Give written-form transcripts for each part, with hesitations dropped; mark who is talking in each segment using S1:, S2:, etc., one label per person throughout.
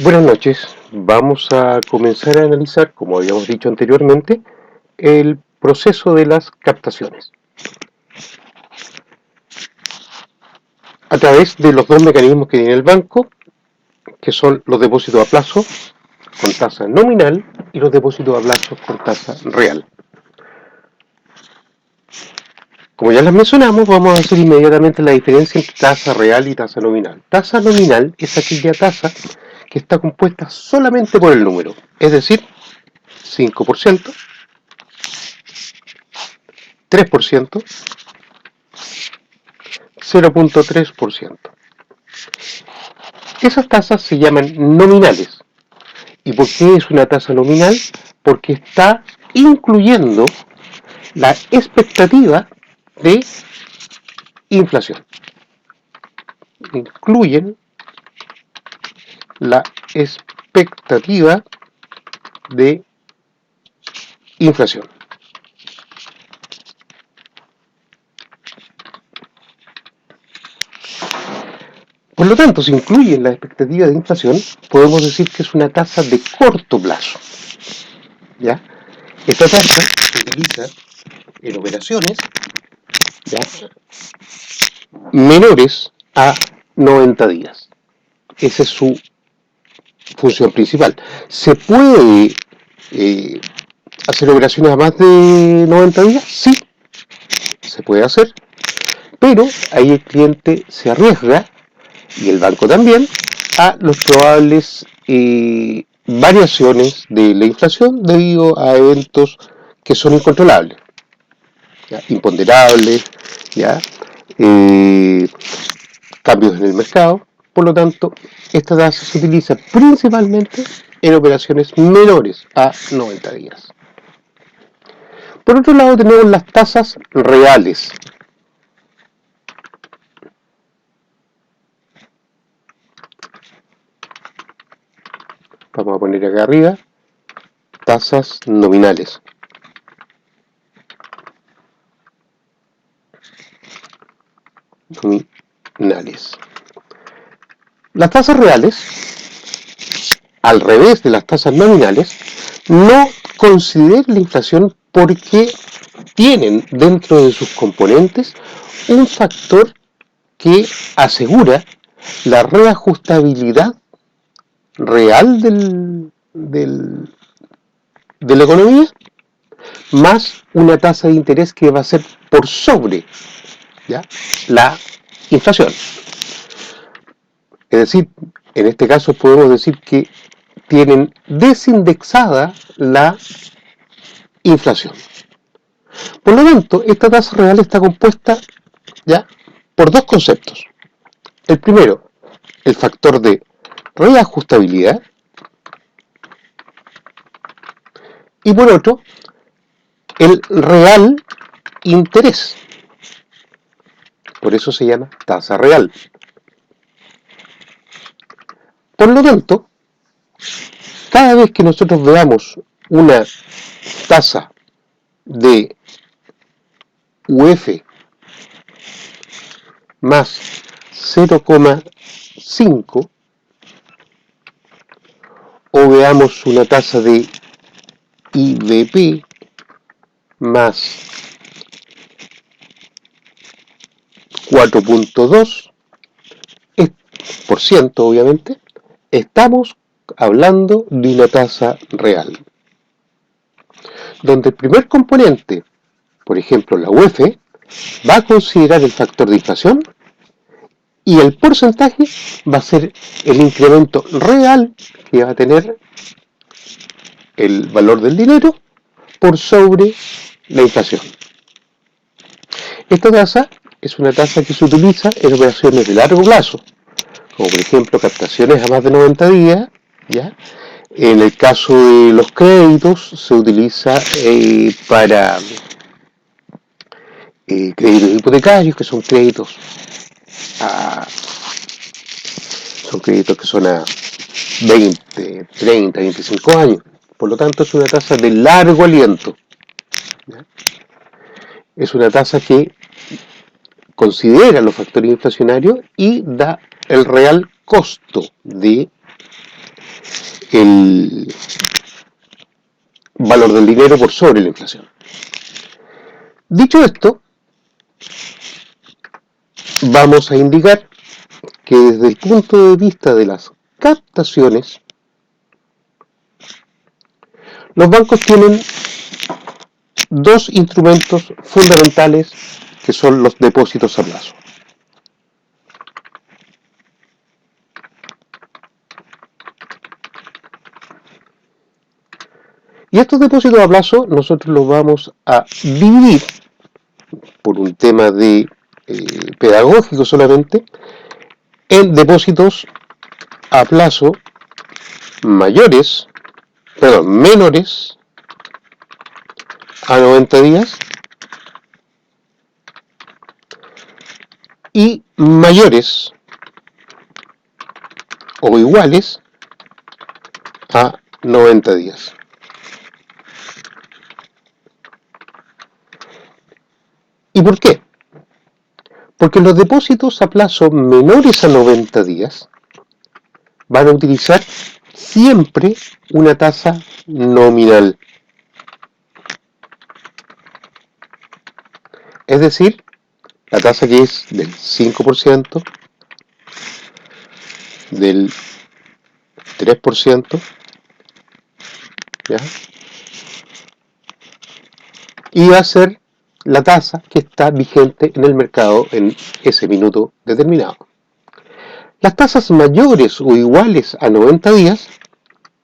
S1: Buenas noches. Vamos a comenzar a analizar, como habíamos dicho anteriormente, el proceso de las captaciones a través de los dos mecanismos que tiene el banco, que son los depósitos a plazo con tasa nominal y los depósitos a plazo con tasa real. Como ya las mencionamos, vamos a hacer inmediatamente la diferencia entre tasa real y tasa nominal. Tasa nominal es aquella tasa que está compuesta solamente por el número, es decir, 5%, 3%, 0,3%. Esas tasas se llaman nominales. ¿Y por qué es una tasa nominal? Porque está incluyendo la expectativa de inflación. Incluyen la expectativa de inflación. Por lo tanto, si incluyen la expectativa de inflación, podemos decir que es una tasa de corto plazo. ¿Ya? Esta tasa se utiliza en operaciones, ¿ya?, menores a 90 días. Esa es su función principal. ¿Se puede hacer operaciones a más de 90 días? Sí, se puede hacer, pero ahí el cliente se arriesga, y el banco también, a los probables variaciones de la inflación debido a eventos que son incontrolables, ¿ya?, imponderables, ¿ya?, eh, cambios en el mercado. Por lo tanto, esta tasa se utiliza principalmente en operaciones menores a 90 días. Por otro lado, tenemos las tasas reales. Vamos a poner acá arriba tasas nominales. Nominales. Las tasas reales, al revés de las tasas nominales, no consideran la inflación porque tienen dentro de sus componentes un factor que asegura la reajustabilidad real de la economía, más una tasa de interés que va a ser por sobre, ¿ya?, la inflación. Es decir, en este caso podemos decir que tienen desindexada la inflación. Por lo tanto, esta tasa real está compuesta, ¿ya?, por dos conceptos. El primero, el factor de reajustabilidad, y por otro, el real interés. Por eso se llama tasa real. Por lo tanto, cada vez que nosotros veamos una tasa de UF más 0,5 o veamos una tasa de IBP más 4,2%, obviamente, estamos hablando de una tasa real, donde el primer componente, por ejemplo la UF, va a considerar el factor de inflación y el porcentaje va a ser el incremento real que va a tener el valor del dinero por sobre la inflación. Esta tasa es una tasa que se utiliza en operaciones de largo plazo, como por ejemplo captaciones a más de 90 días, ¿ya? En el caso de los créditos se utiliza para créditos hipotecarios, que son créditos que son a 20, 30, 25 años. Por lo tanto, es una tasa de largo aliento, ¿ya? Es una tasa que considera los factores inflacionarios y da el real costo de el valor del dinero por sobre la inflación. Dicho esto, vamos a indicar que desde el punto de vista de las captaciones, los bancos tienen dos instrumentos fundamentales que son los depósitos a plazo. Y estos depósitos a plazo nosotros los vamos a dividir por un tema de pedagógico solamente en depósitos a plazo menores a 90 días y mayores o iguales a 90 días. ¿Y por qué? Porque los depósitos a plazo menores a 90 días van a utilizar siempre una tasa nominal. Es decir, la tasa que es del 5%, del 3%, ¿ya? Y va a ser la tasa que está vigente en el mercado en ese minuto determinado. Las tasas mayores o iguales a 90 días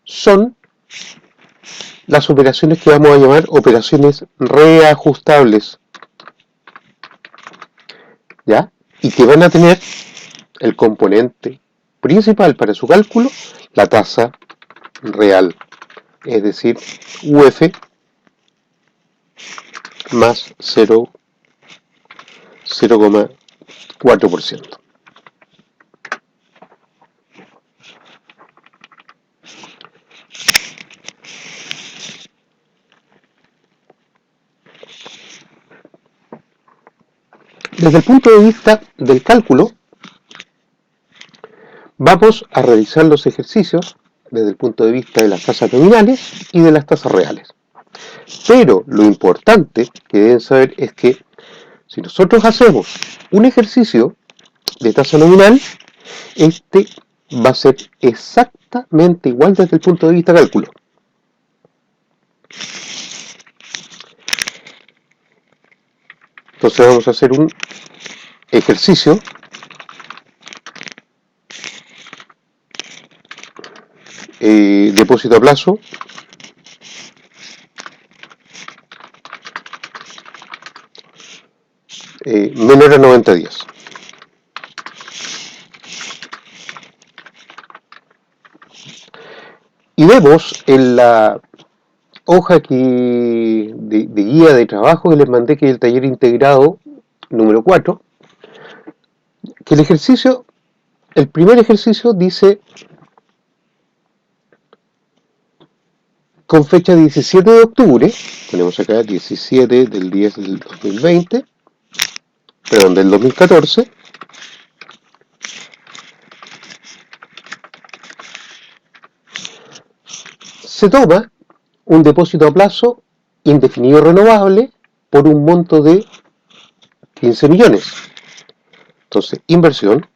S1: son las operaciones que vamos a llamar operaciones reajustables, ¿ya? Y que van a tener el componente principal para su cálculo, la tasa real, es decir, UF más 0,4%. Desde el punto de vista del cálculo, vamos a realizar los ejercicios desde el punto de vista de las tasas nominales y de las tasas reales. Pero lo importante que deben saber es que si nosotros hacemos un ejercicio de tasa nominal, este va a ser exactamente igual desde el punto de vista de cálculo. Entonces vamos a hacer un ejercicio depósito a plazo menor a 90 días. Y vemos en la hoja de guía de trabajo que les mandé, que es el taller integrado número 4, que el primer ejercicio dice con fecha 17 de octubre, ponemos acá 17 del 10 del 2020, perdón, del 2014, se toma un depósito a plazo indefinido renovable por un monto de 15 millones. Entonces, inversión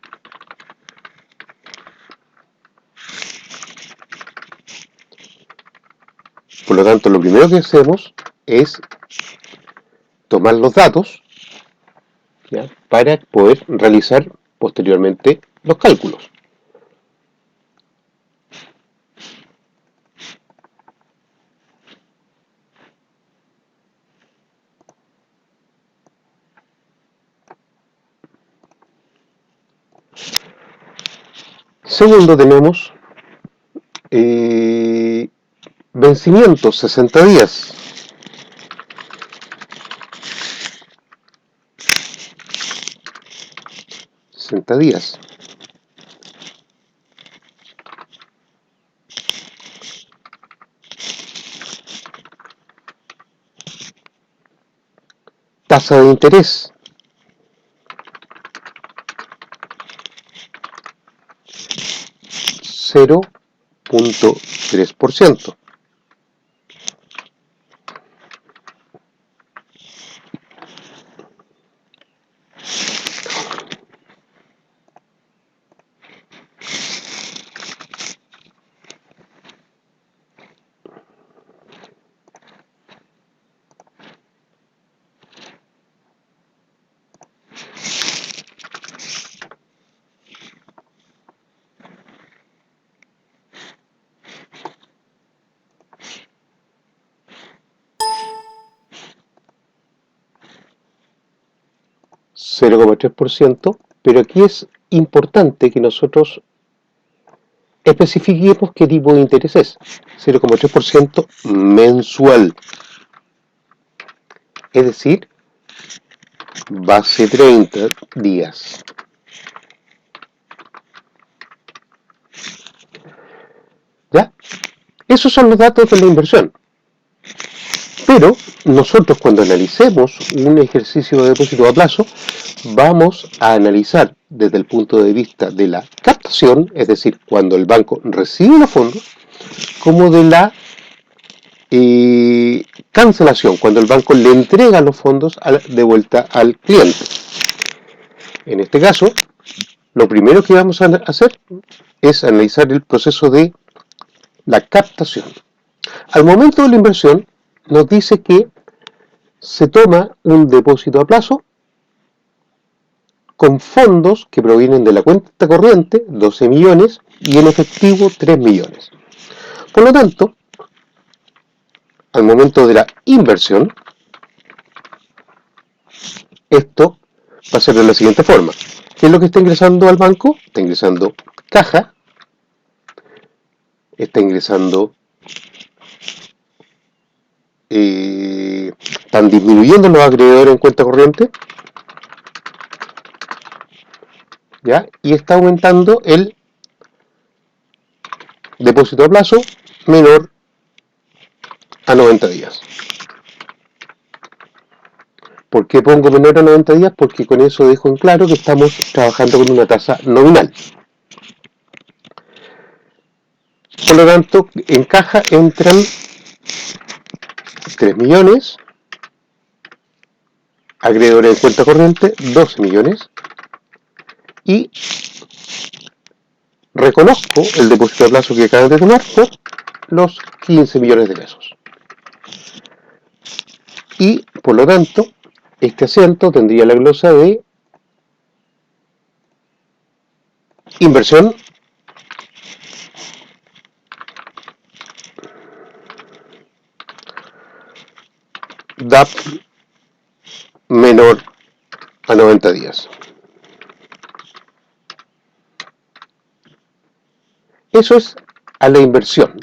S1: por lo tanto, lo primero que hacemos es tomar los datos, ¿ya?, para poder realizar posteriormente los cálculos. Segundo, tenemos vencimiento 60 días. Tasa de interés 0,5%. 0.3%. Pero aquí es importante que nosotros especifiquemos qué tipo de interés es. 0,3% mensual. Es decir, base 30 días. ¿Ya? Esos son los datos de la inversión. Pero nosotros cuando analicemos un ejercicio de depósito a plazo, vamos a analizar desde el punto de vista de la captación, es decir, cuando el banco recibe los fondos, como de la cancelación, cuando el banco le entrega los fondos de vuelta al cliente. En este caso, lo primero que vamos a hacer es analizar el proceso de la captación. Al momento de la inversión, nos dice que se toma un depósito a plazo con fondos que provienen de la cuenta corriente, 12 millones, y en efectivo 3 millones. Por lo tanto, al momento de la inversión, esto va a ser de la siguiente forma. ¿Qué es lo que está ingresando al banco? Está ingresando caja, está ingresando, están disminuyendo los acreedores en cuenta corriente, ¿ya? Y está aumentando el depósito a plazo menor a 90 días. ¿Por qué pongo menor a 90 días? Porque con eso dejo en claro que estamos trabajando con una tasa nominal. Por lo tanto, en caja entran 3 millones, acreedores en cuenta corriente 12 millones, y reconozco el depósito a plazo que acaban de tomar por los 15 millones de pesos. Y, por lo tanto, este asiento tendría la glosa de inversión DAP menor a 90 días. Eso es a la inversión.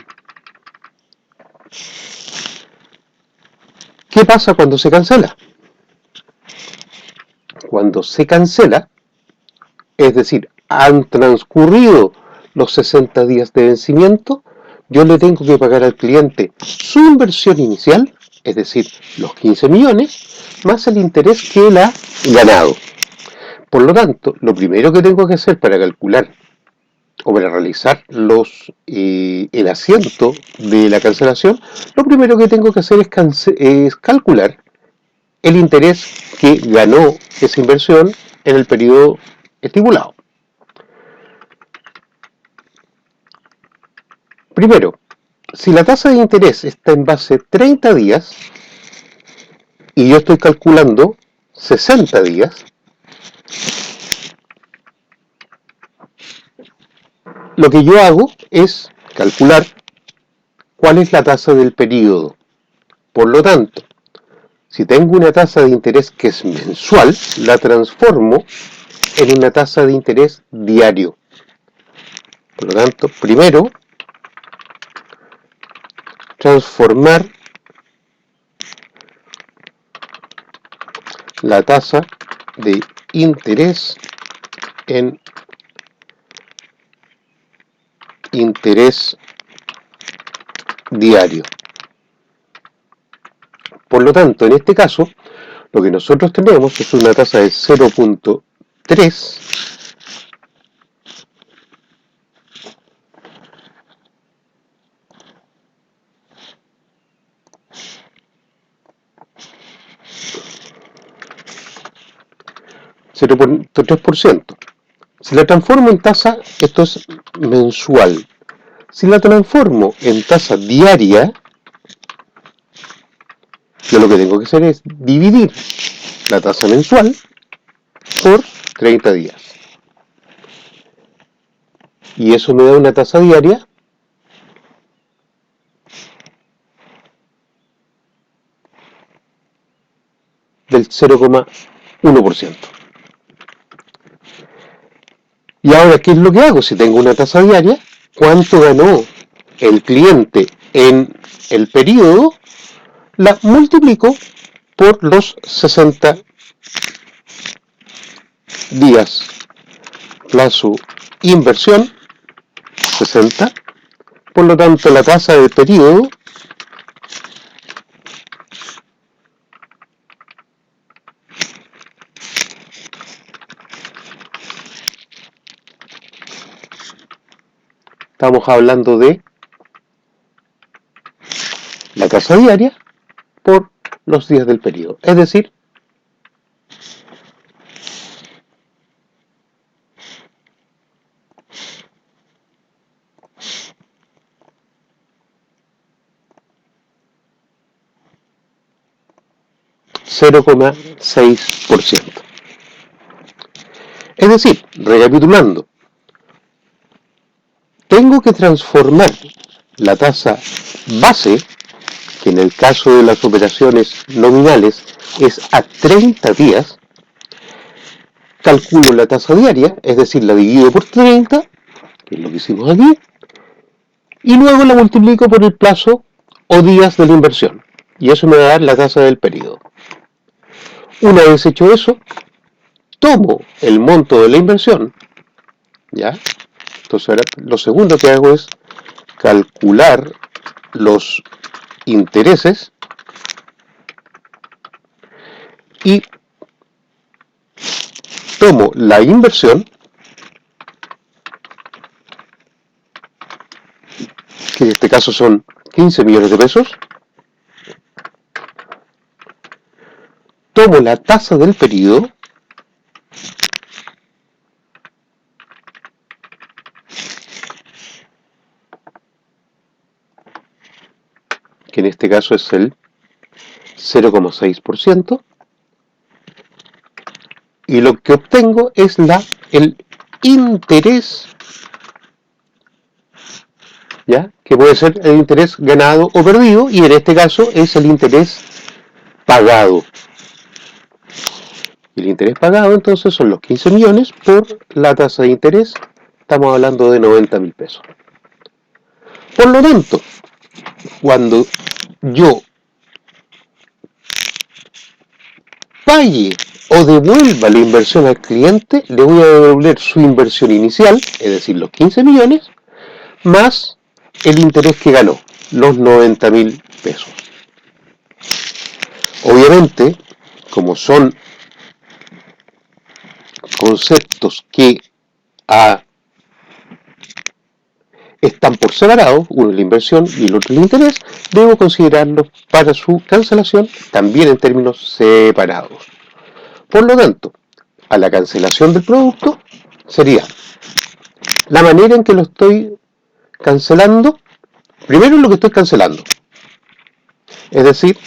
S1: ¿Qué pasa cuando se cancela? Cuando se cancela, es decir, han transcurrido los 60 días de vencimiento, yo le tengo que pagar al cliente su inversión inicial, es decir, los 15 millones, más el interés que él ha ganado. Por lo tanto, lo primero que tengo que hacer para calcular o para realizar el asiento de la cancelación, lo primero que tengo que hacer es calcular el interés que ganó esa inversión en el periodo estipulado. Primero, si la tasa de interés está en base 30 días y yo estoy calculando 60 días, lo que yo hago es calcular cuál es la tasa del periodo. Por lo tanto, si tengo una tasa de interés que es mensual, la transformo en una tasa de interés diario. Por lo tanto, primero, transformar la tasa de interés en interés diario. Por lo tanto, en este caso, lo que nosotros tenemos es una tasa de 0.3 0.3%. Si la transformo en tasa, esto es mensual. Si la transformo en tasa diaria, yo lo que tengo que hacer es dividir la tasa mensual por 30 días. Y eso me da una tasa diaria del 0,1%. Y ahora, ¿qué es lo que hago? Si tengo una tasa diaria, ¿cuánto ganó el cliente en el periodo? La multiplico por los 60 días. Plazo inversión, 60. Por lo tanto, la tasa del periodo estamos hablando de la tasa diaria por los días del periodo. Es decir, $0,6. Es decir, recapitulando, tengo que transformar la tasa base, que en el caso de las operaciones nominales es a 30 días, calculo la tasa diaria, es decir, la divido por 30, que es lo que hicimos aquí, y luego la multiplico por el plazo o días de la inversión. Y eso me va a dar la tasa del periodo. Una vez hecho eso, tomo el monto de la inversión, ¿ya? Entonces ahora lo segundo que hago es calcular los intereses y tomo la inversión, que en este caso son 15 millones de pesos, tomo la tasa del periodo, que en este caso es el 0,6%, y lo que obtengo es el interés, ¿ya? Que puede ser el interés ganado o perdido, y en este caso es el interés pagado. Y el interés pagado entonces son los 15 millones por la tasa de interés, estamos hablando de 90.000 pesos. Por lo tanto, cuando yo pague o devuelva la inversión al cliente, le voy a devolver su inversión inicial, es decir, los 15 millones, más el interés que ganó, los 90.000 pesos. Obviamente, como son conceptos que están por separado, uno es la inversión y el otro el interés, debo considerarlos para su cancelación también en términos separados. Por lo tanto, a la cancelación del producto sería la manera en que lo estoy cancelando. Primero lo que estoy cancelando, es decir,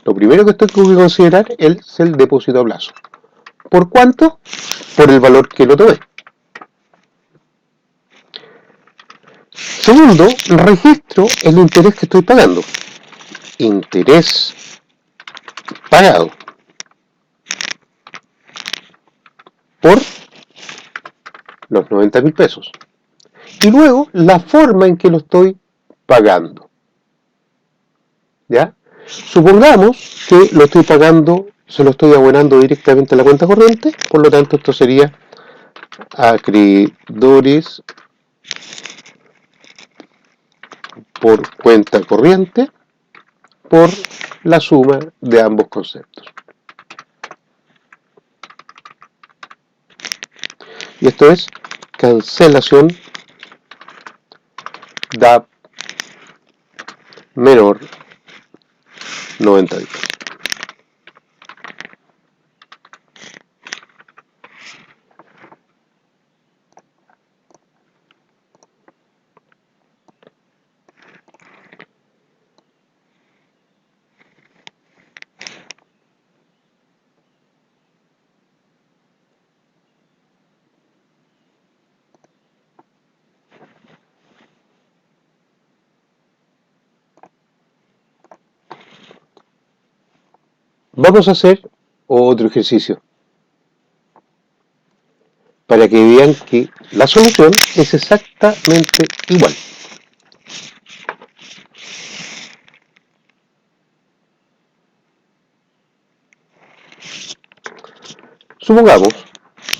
S1: lo primero que tengo que considerar es el depósito a plazo. ¿Por cuánto? Por el valor que lo tomé. Segundo, registro el interés que estoy pagando. Interés pagado por los 90.000 pesos. Y luego la forma en que lo estoy pagando. ¿Ya? Supongamos que lo estoy pagando, se lo estoy abonando directamente a la cuenta corriente, por lo tanto esto sería acreedores por cuenta corriente por la suma de ambos conceptos. Y esto es cancelación DAP menor 90 días. Vamos a hacer otro ejercicio para que vean que la solución es exactamente igual. Supongamos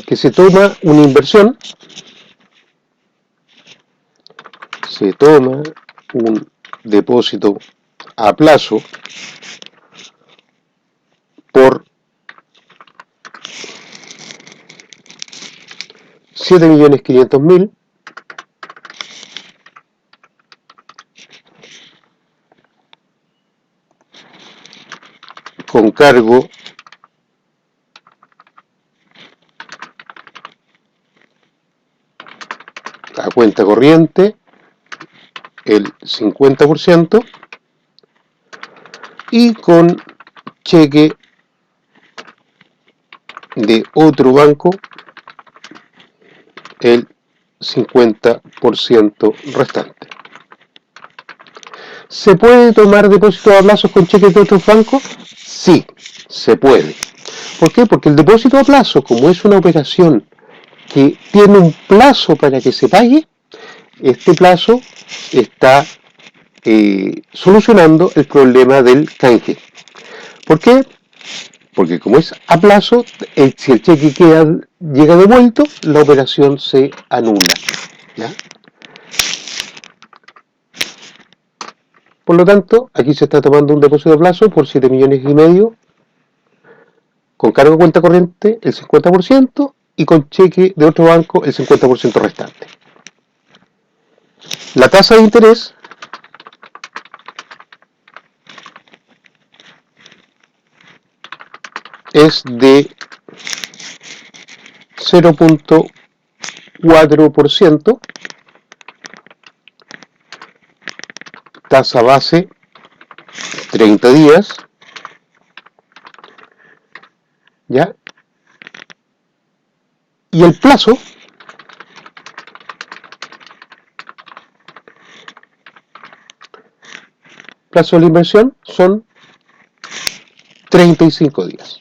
S1: que se toma una inversión, se toma un depósito a plazo por 7.500.000 con cargo a cuenta corriente el 50% y con cheque de otro banco el 50% restante. ¿Se puede tomar depósitos a plazo con cheques de otros bancos? Sí, se puede. ¿Por qué? Porque el depósito a plazo, como es una operación que tiene un plazo para que se pague, este plazo está solucionando el problema del canje. ¿Por qué? Porque como es a plazo, si el cheque llega devuelto, la operación se anula. ¿Ya? Por lo tanto, aquí se está tomando un depósito a plazo por 7.500.000 con cargo a cuenta corriente el 50% y con cheque de otro banco el 50% restante. La tasa de interés es de 0.4%, tasa base 30 días, ¿ya? Y el plazo de la inversión son 35 días.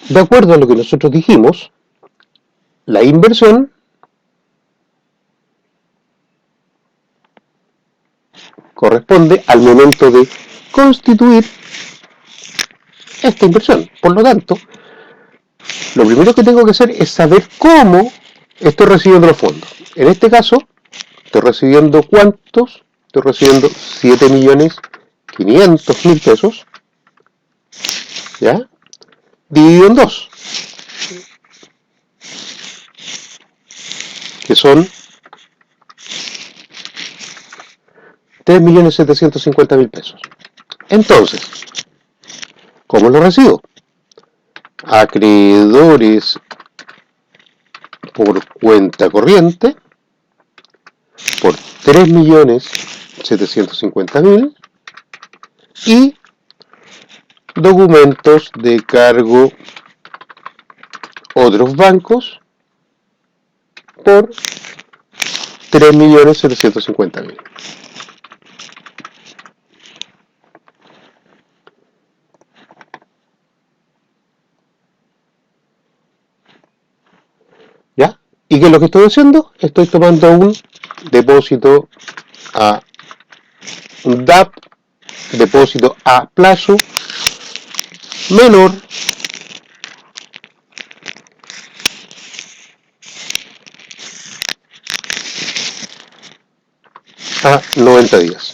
S1: De acuerdo a lo que nosotros dijimos, la inversión corresponde al momento de constituir esta inversión. Por lo tanto, lo primero que tengo que hacer es saber cómo estoy recibiendo los fondos. En este caso, estoy recibiendo ¿cuántos? Estoy recibiendo 7.500.000 pesos, ¿ya? Dividido en 2, que son 3.750.000 pesos. Entonces, ¿cómo lo recibo? Acreedores por cuenta corriente por 3.750.000 y documentos de cargo otros bancos por 3.750.000. ¿Ya? ¿Y qué es lo que estoy haciendo? Estoy tomando un depósito a un DAP, depósito a plazo menor a 90 días.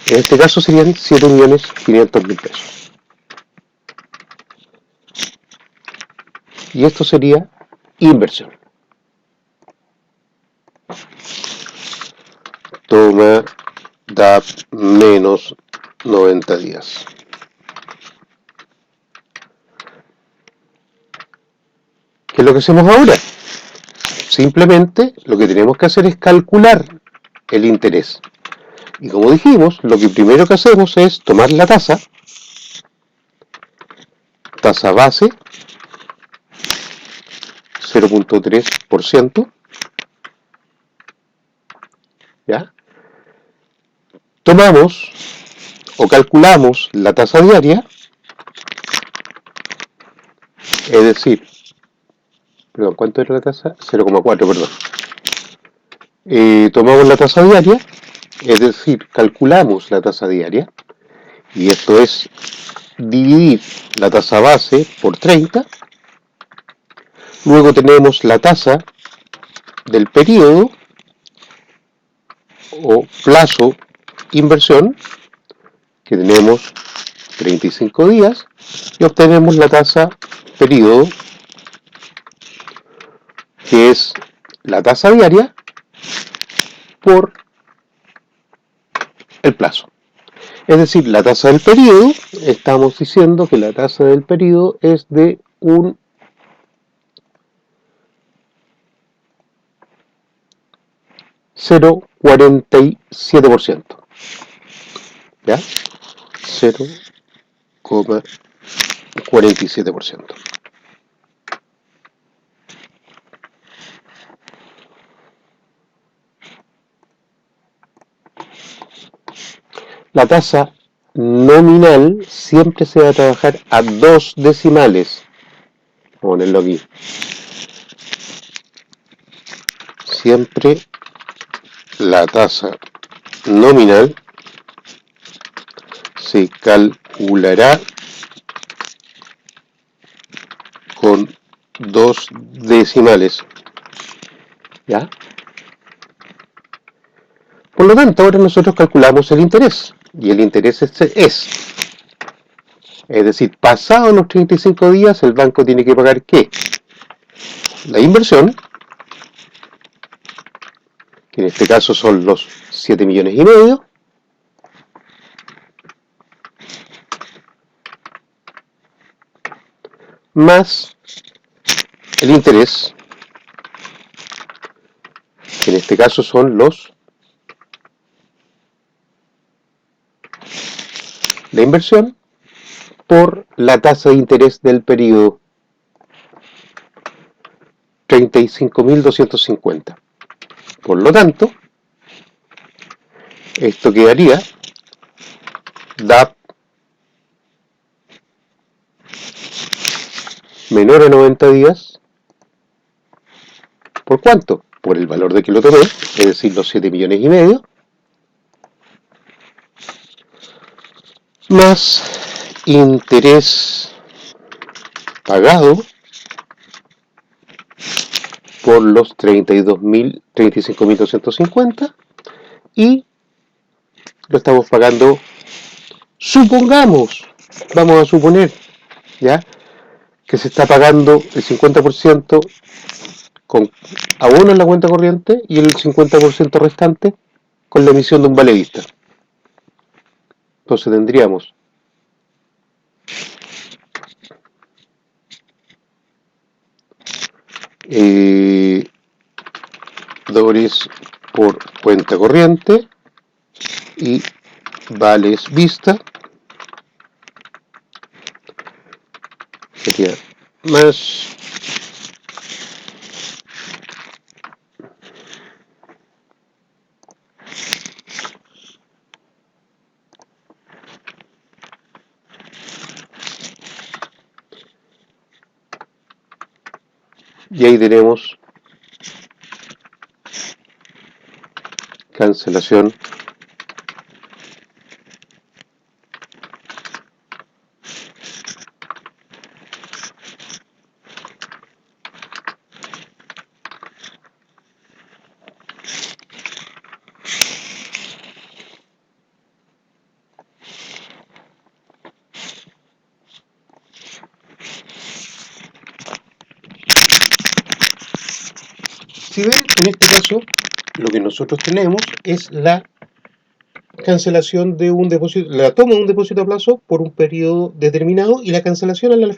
S1: En este caso serían 7.500.000 pesos. Y esto sería inversión. Toma DAP menos 90 días. ¿Qué es lo que hacemos ahora? Simplemente lo que tenemos que hacer es calcular el interés. Y como dijimos, lo que primero que hacemos es tomar la tasa tasa base 0.3%, ¿ya? Tomamos o calculamos la tasa diaria, es decir, perdón, ¿cuánto era la tasa? 0,4, perdón. Tomamos la tasa diaria, es decir, calculamos la tasa diaria, y esto es dividir la tasa base por 30. Luego tenemos la tasa del periodo o plazo inversión, que tenemos 35 días, y obtenemos la tasa periodo, que es la tasa diaria por el plazo. Es decir, la tasa del periodo, estamos diciendo que la tasa del periodo es de un 0,47%. ¿Ya? 0,47%. La tasa nominal siempre se va a trabajar a 2 decimales. Vamos a ponerlo aquí. Siempre la tasa nominal se calculará con 2 decimales. ¿Ya? Por lo tanto, ahora nosotros calculamos el interés. Y el interés es decir, pasados los 35 días, el banco tiene que pagar ¿qué? La inversión, que en este caso son los 7,5 millones, más el interés, que en este caso son la inversión, por la tasa de interés del periodo 35.250. Por lo tanto, esto quedaría DAP menor a 90 días. ¿Por cuánto? Por el valor de que lo tomé, es decir, los 7,5 millones, más interés pagado por los 35.250, y lo estamos pagando, supongamos, vamos a suponer, ¿ya? Que se está pagando el 50% con abono en la cuenta corriente y el 50% restante con la emisión de un vale vista. Entonces tendríamos dólares por cuenta corriente y vales vista, sería más y ahí tenemos cancelación Si ven, en este caso, lo que nosotros tenemos es la cancelación de un depósito, la toma de un depósito a plazo por un periodo determinado y la cancelación al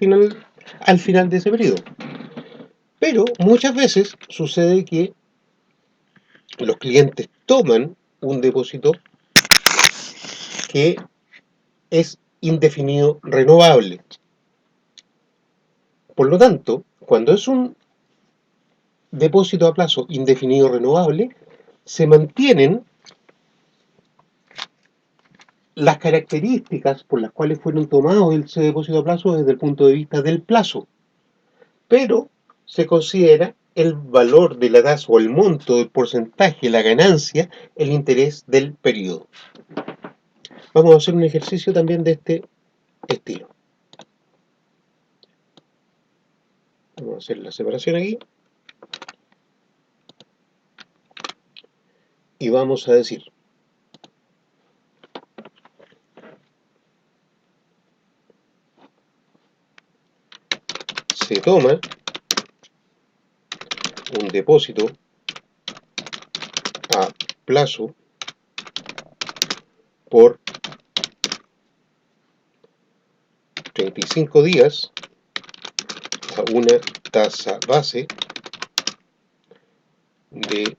S1: final de ese periodo. Pero muchas veces sucede que los clientes toman un depósito que es indefinido renovable. Por lo tanto, cuando es un depósito a plazo indefinido renovable, se mantienen las características por las cuales fueron tomados ese depósito a plazo desde el punto de vista del plazo, pero se considera el valor de la tasa o el monto del porcentaje, la ganancia, el interés del periodo. Vamos a hacer un ejercicio también de este estilo. Vamos a hacer la separación aquí. Y vamos a decir, se toma un depósito a plazo por 35 días a una tasa base de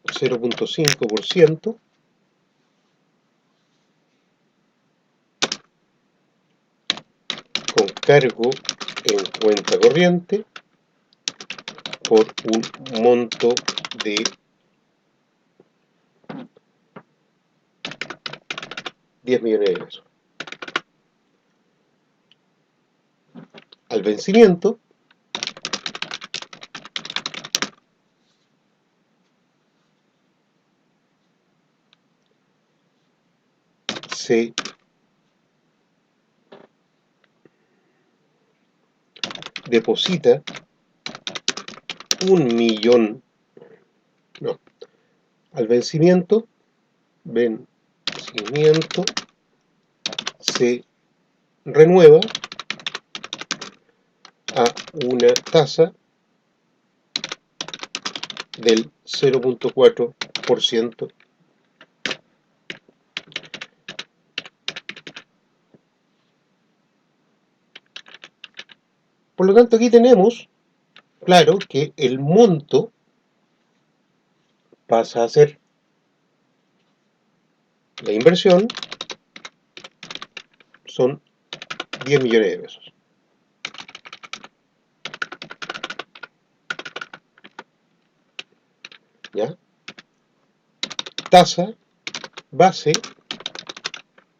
S1: 0.5% con cargo en cuenta corriente por un monto de 10 millones de pesos. Al vencimiento, se deposita 1.000.000, no, al vencimiento se renueva a una tasa del 0.4%. Por lo tanto, aquí tenemos claro que el monto pasa a ser la inversión, son 10 millones de pesos. ¿Ya? Tasa base,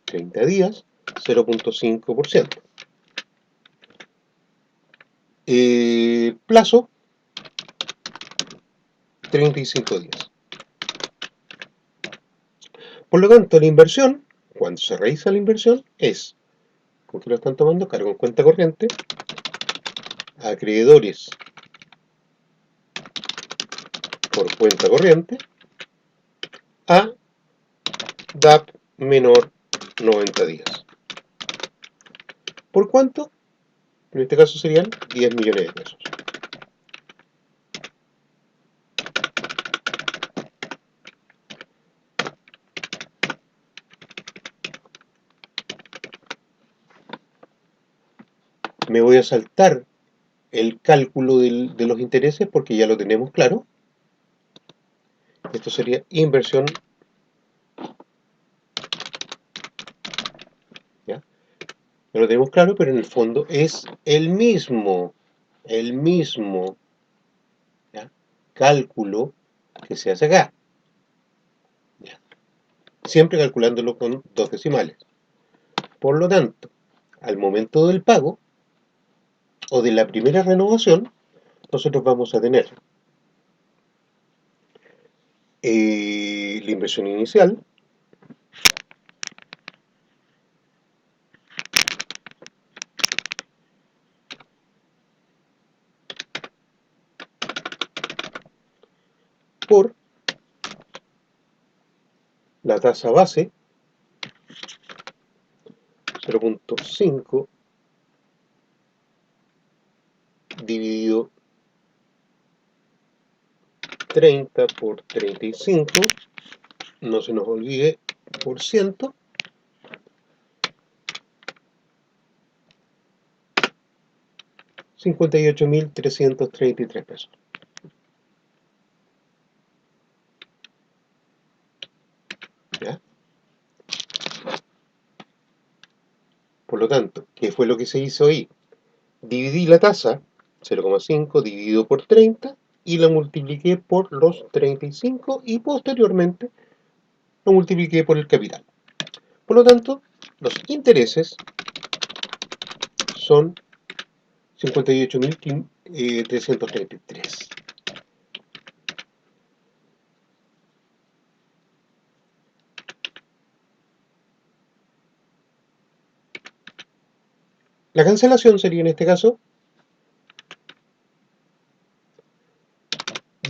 S1: 30 días, 0.5%. Plazo, 35 días. Por lo tanto, la inversión, cuando se realiza la inversión, es, ¿con qué lo están tomando? Cargo en cuenta corriente, acreedores por cuenta corriente, a DAP menor 90 días. ¿Por cuánto? En este caso serían 10 millones de pesos. Me voy a saltar el cálculo de los intereses porque ya lo tenemos claro. Esto sería inversión, ¿ya? Ya lo tenemos claro, pero en el fondo es el mismo ¿ya? Cálculo que se hace acá. ¿Ya? Siempre calculándolo con dos decimales. Por lo tanto, al momento del pago o de la primera renovación, nosotros vamos a tener la inversión inicial, por la tasa base, 0.5 dividido 30 por 35, no se nos olvide, por ciento, $58.333. ¿Ya? Por lo tanto, ¿qué fue lo que se hizo ahí? Dividí la tasa, 0,5 dividido por 30, y la multipliqué por los 35 y posteriormente lo multipliqué por el capital. Por lo tanto, los intereses son 58.333. La cancelación sería en este caso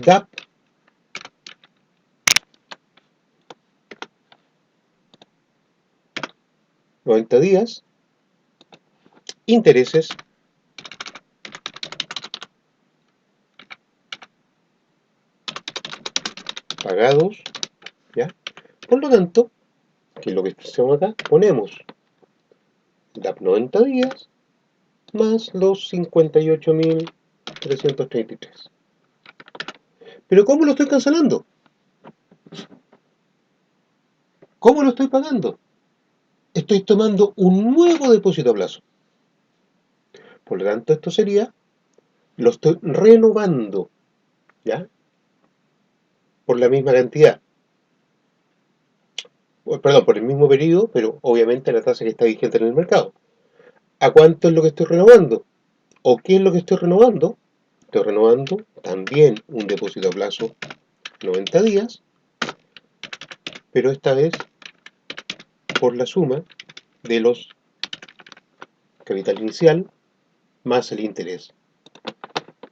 S1: DAP 90 días, intereses pagados, ¿ya? Por lo tanto, que es lo que hacemos acá, ponemos DAP 90 días más los 58.333. Pero ¿cómo lo estoy cancelando? ¿Cómo lo estoy pagando? Estoy tomando un nuevo depósito a plazo. Por lo tanto, esto sería, lo estoy renovando, ¿ya? Por la misma cantidad. Perdón, por el mismo periodo, pero obviamente la tasa que está vigente en el mercado. ¿A cuánto es lo que estoy renovando? ¿O qué es lo que estoy renovando? Estoy renovando también un depósito a plazo 90 días, pero esta vez por la suma de los capital inicial más el interés.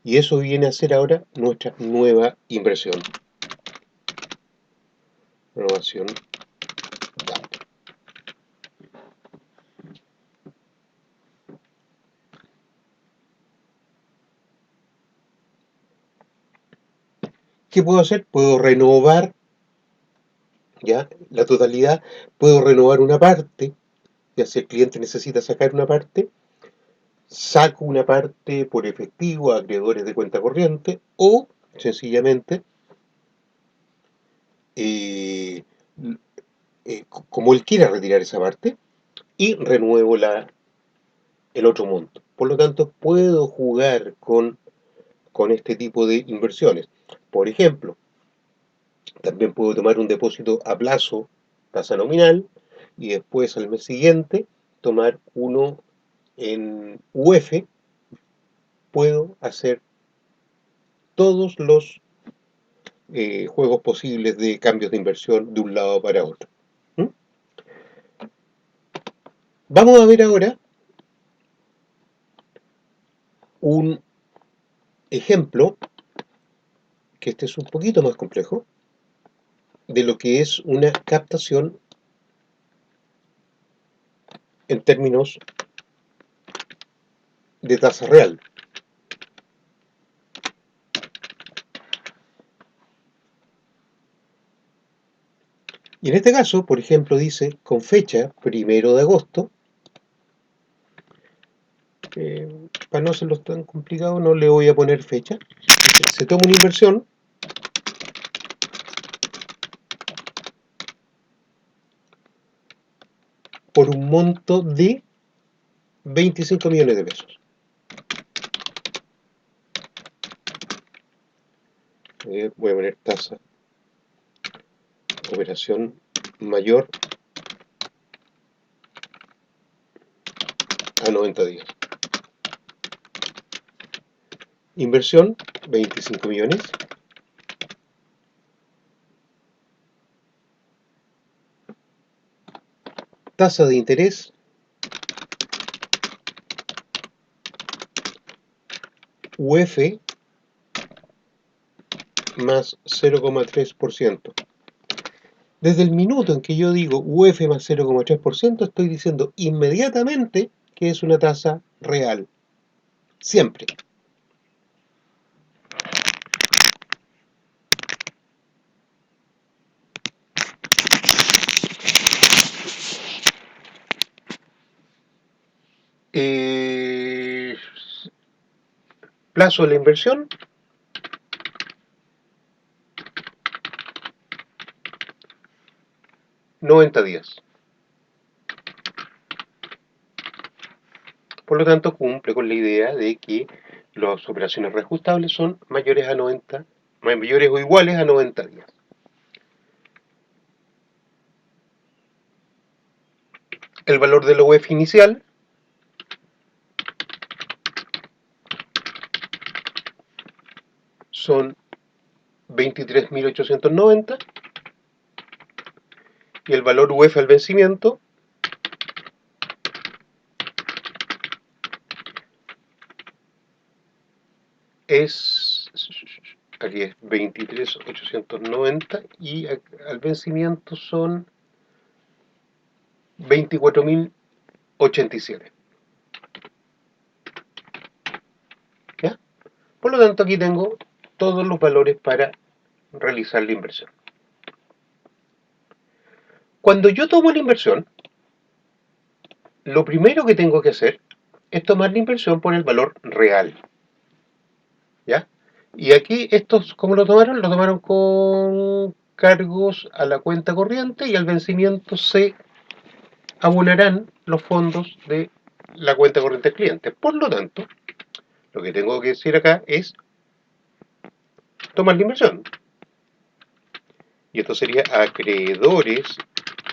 S1: Y eso viene a ser ahora nuestra nueva inversión. Renovación DAP. ¿Qué puedo hacer? Puedo renovar, ¿ya? La totalidad, puedo renovar una parte, ya si el cliente necesita sacar una parte, saco una parte por efectivo a acreedores de cuenta corriente o sencillamente, eh, como él quiera retirar esa parte, y renuevo el otro monto. Por lo tanto, puedo jugar con este tipo de inversiones. Por ejemplo, también puedo tomar un depósito a plazo, tasa nominal, y después al mes siguiente tomar uno en UF. Puedo hacer todos los juegos posibles de cambios de inversión de un lado para otro. ¿Mm? Vamos a ver ahora un ejemplo, que este es un poquito más complejo, de lo que es una captación en términos de tasa real. Y en este caso, por ejemplo, dice con fecha 1 de agosto, para no hacerlo tan complicado, no le voy a poner fecha. Se toma una inversión por un monto de 25 millones de pesos. Voy a poner tasa operación mayor a 90 días. Inversión 25 millones. Tasa de interés UF más 0,3%. Desde el minuto en que yo digo UF más 0,3%, estoy diciendo inmediatamente que es una tasa real. Siempre. Eh, Plazo de la inversión, 90 días. Por lo tanto, cumple con la idea de que las operaciones reajustables son mayores a 90, mayores o iguales a 90 días. El valor de la UEF inicial son 23.890 y el valor UEF al vencimiento es, aquí es 23.890 y al vencimiento son 24.087. ¿Ya? Por lo tanto, aquí tengo todos los valores para realizar la inversión. Cuando yo tomo la inversión, lo primero que tengo que hacer es tomar la inversión por el valor real. ¿Ya? Y aquí estos, ¿cómo lo tomaron? Lo tomaron con cargos a la cuenta corriente y al vencimiento se abonarán los fondos de la cuenta corriente del cliente. Por lo tanto, lo que tengo que decir acá es tomar la inversión. Y esto sería acreedores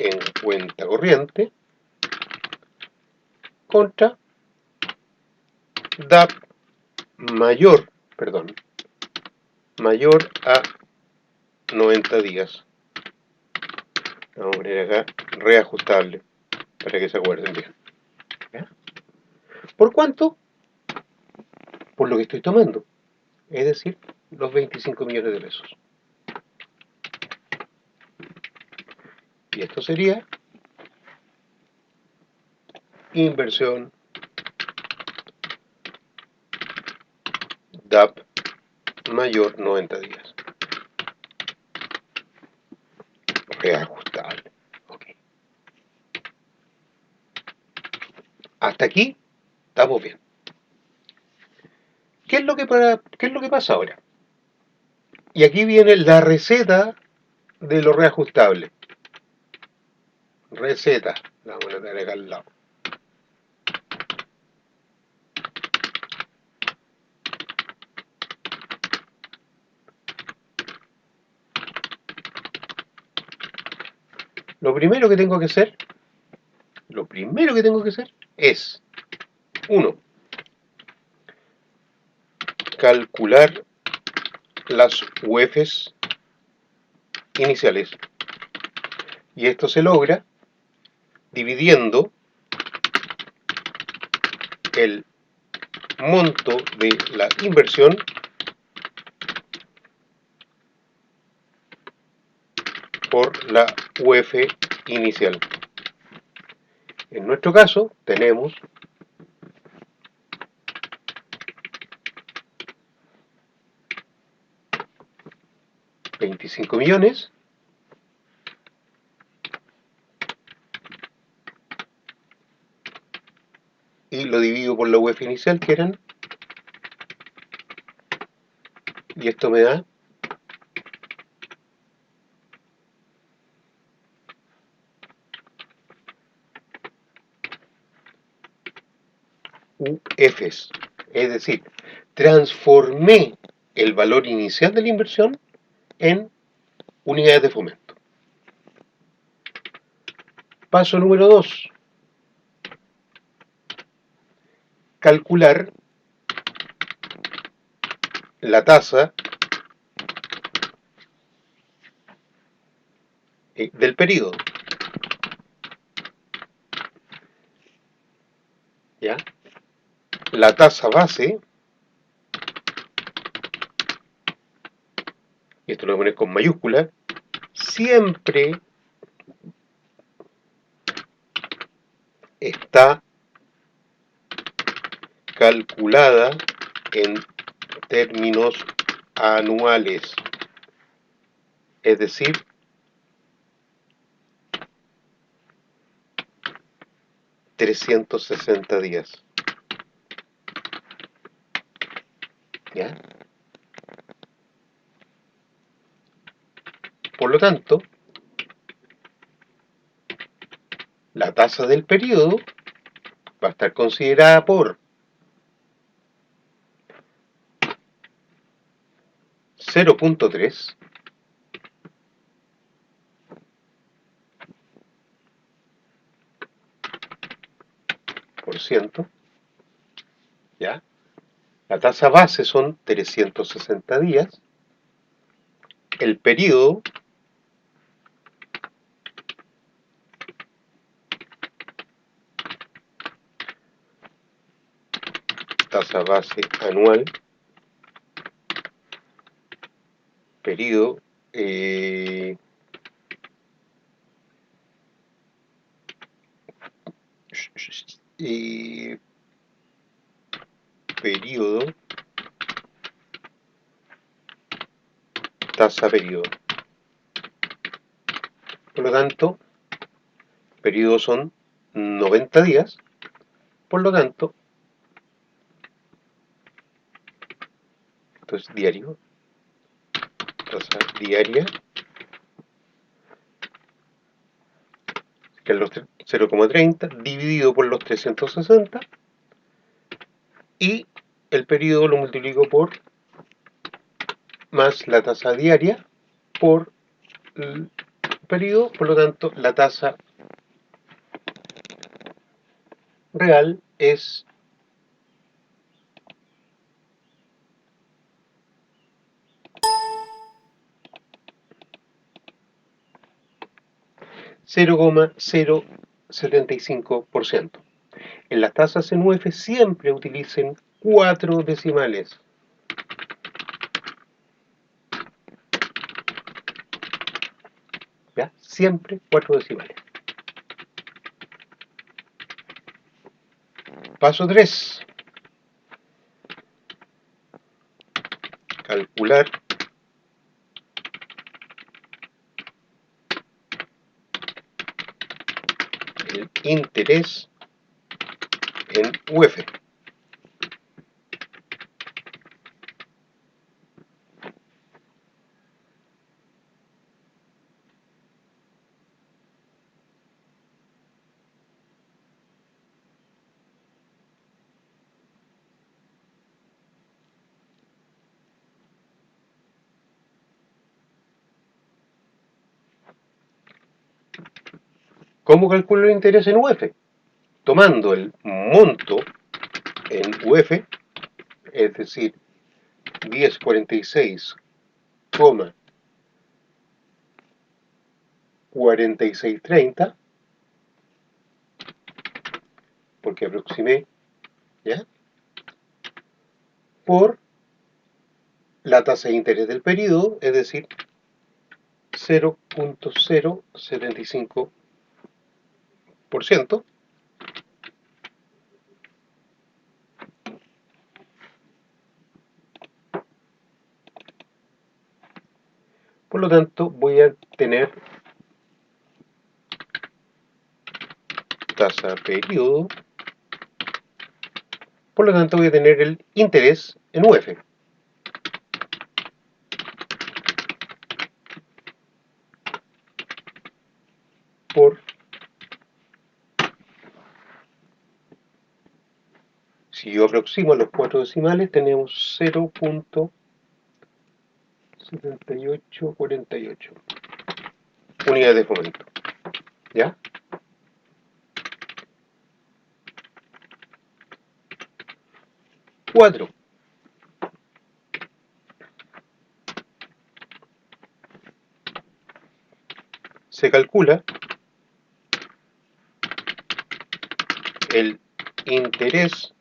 S1: en cuenta corriente contra DAP mayor, mayor a 90 días. Vamos a poner acá reajustable para que se acuerden bien. ¿Ya? ¿Por cuánto? Por lo que estoy tomando. Es decir, los 25 millones de pesos. Y esto sería inversión DAP mayor 90 días. Reajustable. Okay. Hasta aquí estamos bien. ¿Qué es lo que pasa ahora? Y aquí viene la receta de lo reajustable. Receta. La vamos a tener acá al lado. Lo primero que tengo que hacer es, 1, calcular las UEFs iniciales. Y esto se logra dividiendo el monto de la inversión por la UEF inicial. En nuestro caso tenemos 25 millones y lo divido por la UEF inicial que eran, y esto me da UEFs, es decir, transformé el valor inicial de la inversión en unidades de fomento. Paso número 2, calcular la tasa del periodo. ¿Ya? La tasa base, y esto lo voy a poner con mayúscula, siempre está calculada en términos anuales, es decir, 360 días. ¿Ya? Por lo tanto, la tasa del periodo va a estar considerada por 0.3 por ciento, ¿ya? La tasa base son 360 días. El periodo tasa base anual, periodo periodo tasa periodo. Por lo tanto, periodo son 90 días, por lo tanto, esto es diario, tasa diaria, que es los 0,30 dividido por los 360, y el periodo lo multiplico por más la tasa diaria por el periodo, por lo tanto la tasa real es 0,075%. En las tasas en UF siempre utilicen 4 decimales. ¿Ya? Siempre 4 decimales. Paso 3. Calcular el interés en UF. ¿Cómo calculo el interés en UF? Tomando el monto en UF, es decir, 1046,4630, porque aproximé, ¿ya? Por la tasa de interés del periodo, es decir, 0.075%. Por lo tanto, voy a tener tasa periodo. Por lo tanto, voy a tener el interés en UF. Por, si yo aproximo los 4 decimales, tenemos 0.7848 unidades de fomento. ¿Ya? 4. Se calcula el interés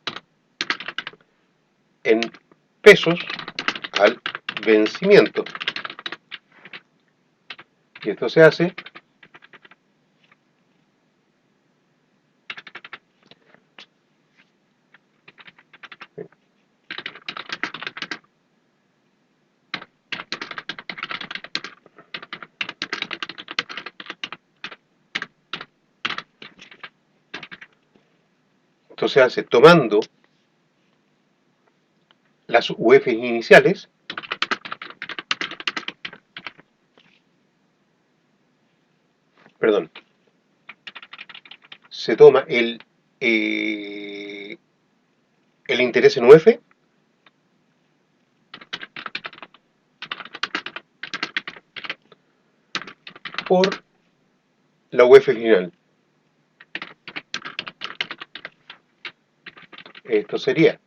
S1: en pesos al vencimiento. Y esto se hace tomando las UF iniciales, perdón, se toma el el interés en UF por la UF final. Esto sería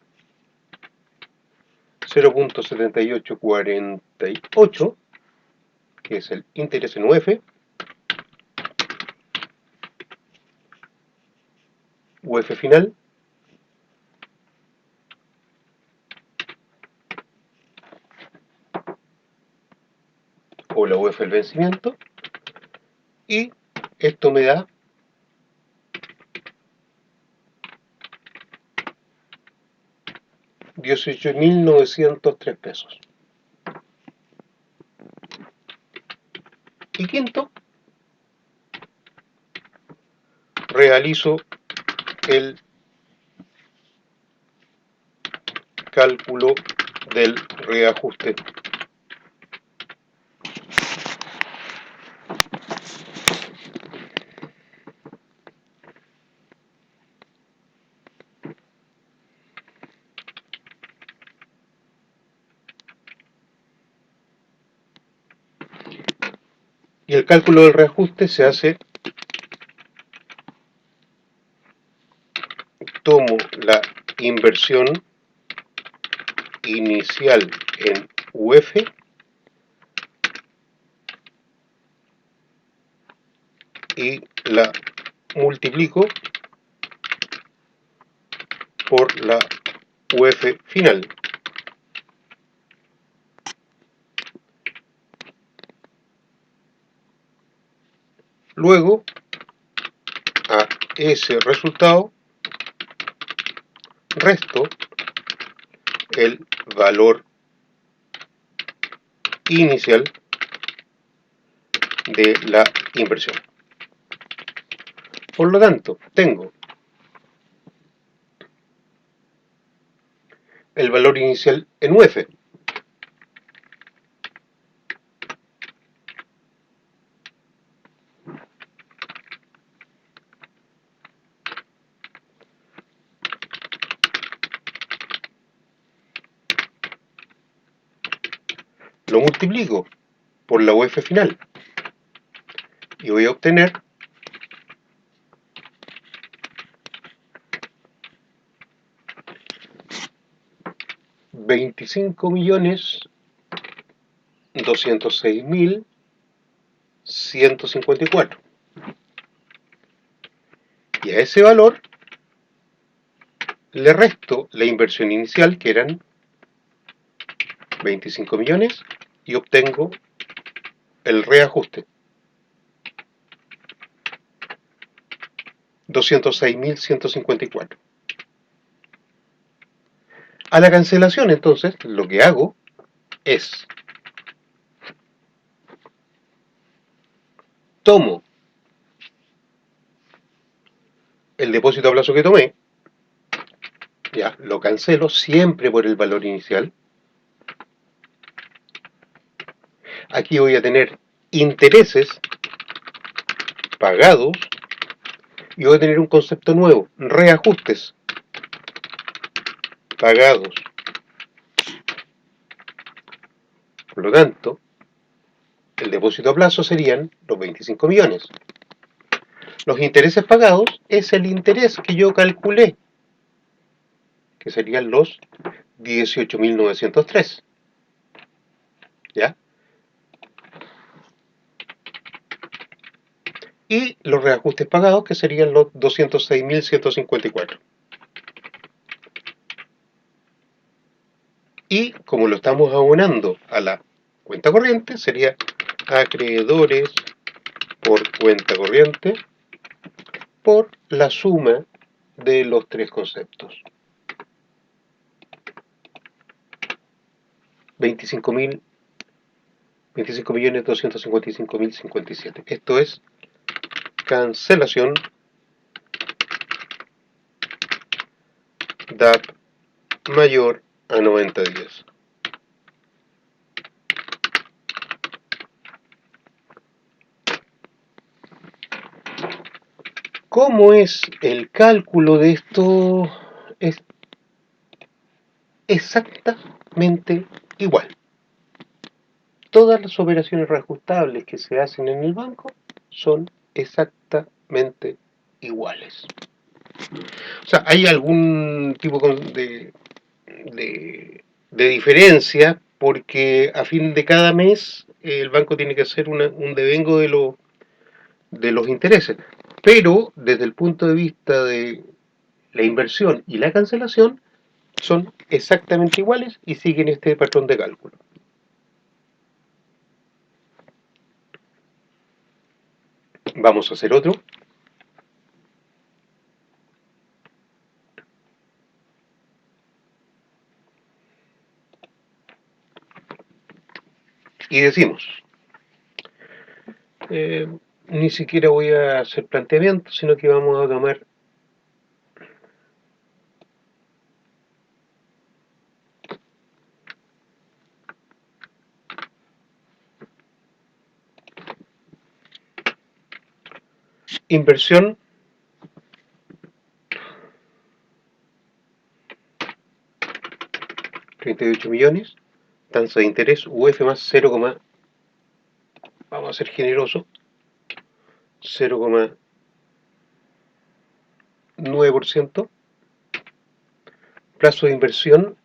S1: 0.7848, que es el interés en UF, UF final, o la UF del vencimiento, y esto me da 18.903 pesos. Y quinto, realizo el cálculo del reajuste. Y el cálculo del reajuste se hace, tomo la inversión inicial en UF y la multiplico por la UF final. Luego, a ese resultado resto el valor inicial de la inversión. Por lo tanto, tengo el valor inicial en UF, lo multiplico por la UF final y voy a obtener 25.206.154. Y a ese valor le resto la inversión inicial, que eran 25 millones, y obtengo el reajuste, 206.154. A la cancelación, entonces, lo que hago es, tomo el depósito a plazo que tomé, ya, lo cancelo siempre por el valor inicial. Aquí voy a tener intereses pagados y voy a tener un concepto nuevo, reajustes pagados. Por lo tanto, el depósito a plazo serían los 25 millones. Los intereses pagados es el interés que yo calculé, que serían los 18.903. ¿Ya? Y los reajustes pagados, que serían los 206.154. Y como lo estamos abonando a la cuenta corriente, sería acreedores por cuenta corriente por la suma de los tres conceptos. 25.255.057. Esto es cancelación DAP mayor a 90 días. ¿Cómo es el cálculo de esto? Es exactamente igual. Todas las operaciones reajustables que se hacen en el banco son exactamente iguales. O sea, hay algún tipo de diferencia porque a fin de cada mes el banco tiene que hacer un devengo de los intereses. Pero desde el punto de vista de la inversión y la cancelación son exactamente iguales y siguen este patrón de cálculo. Vamos a hacer otro. Y decimos, eh, ni siquiera voy a hacer planteamientos, sino que vamos a tomar inversión 38 millones, tasa de interés UF más 0, vamos a ser generoso, 0,9%, plazo de inversión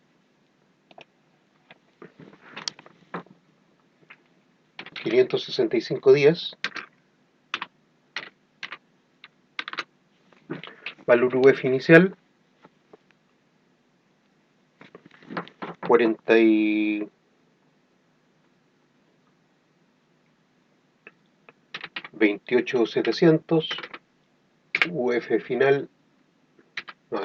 S1: 565 días, valor UF inicial 40 y 28.700, UF final, no,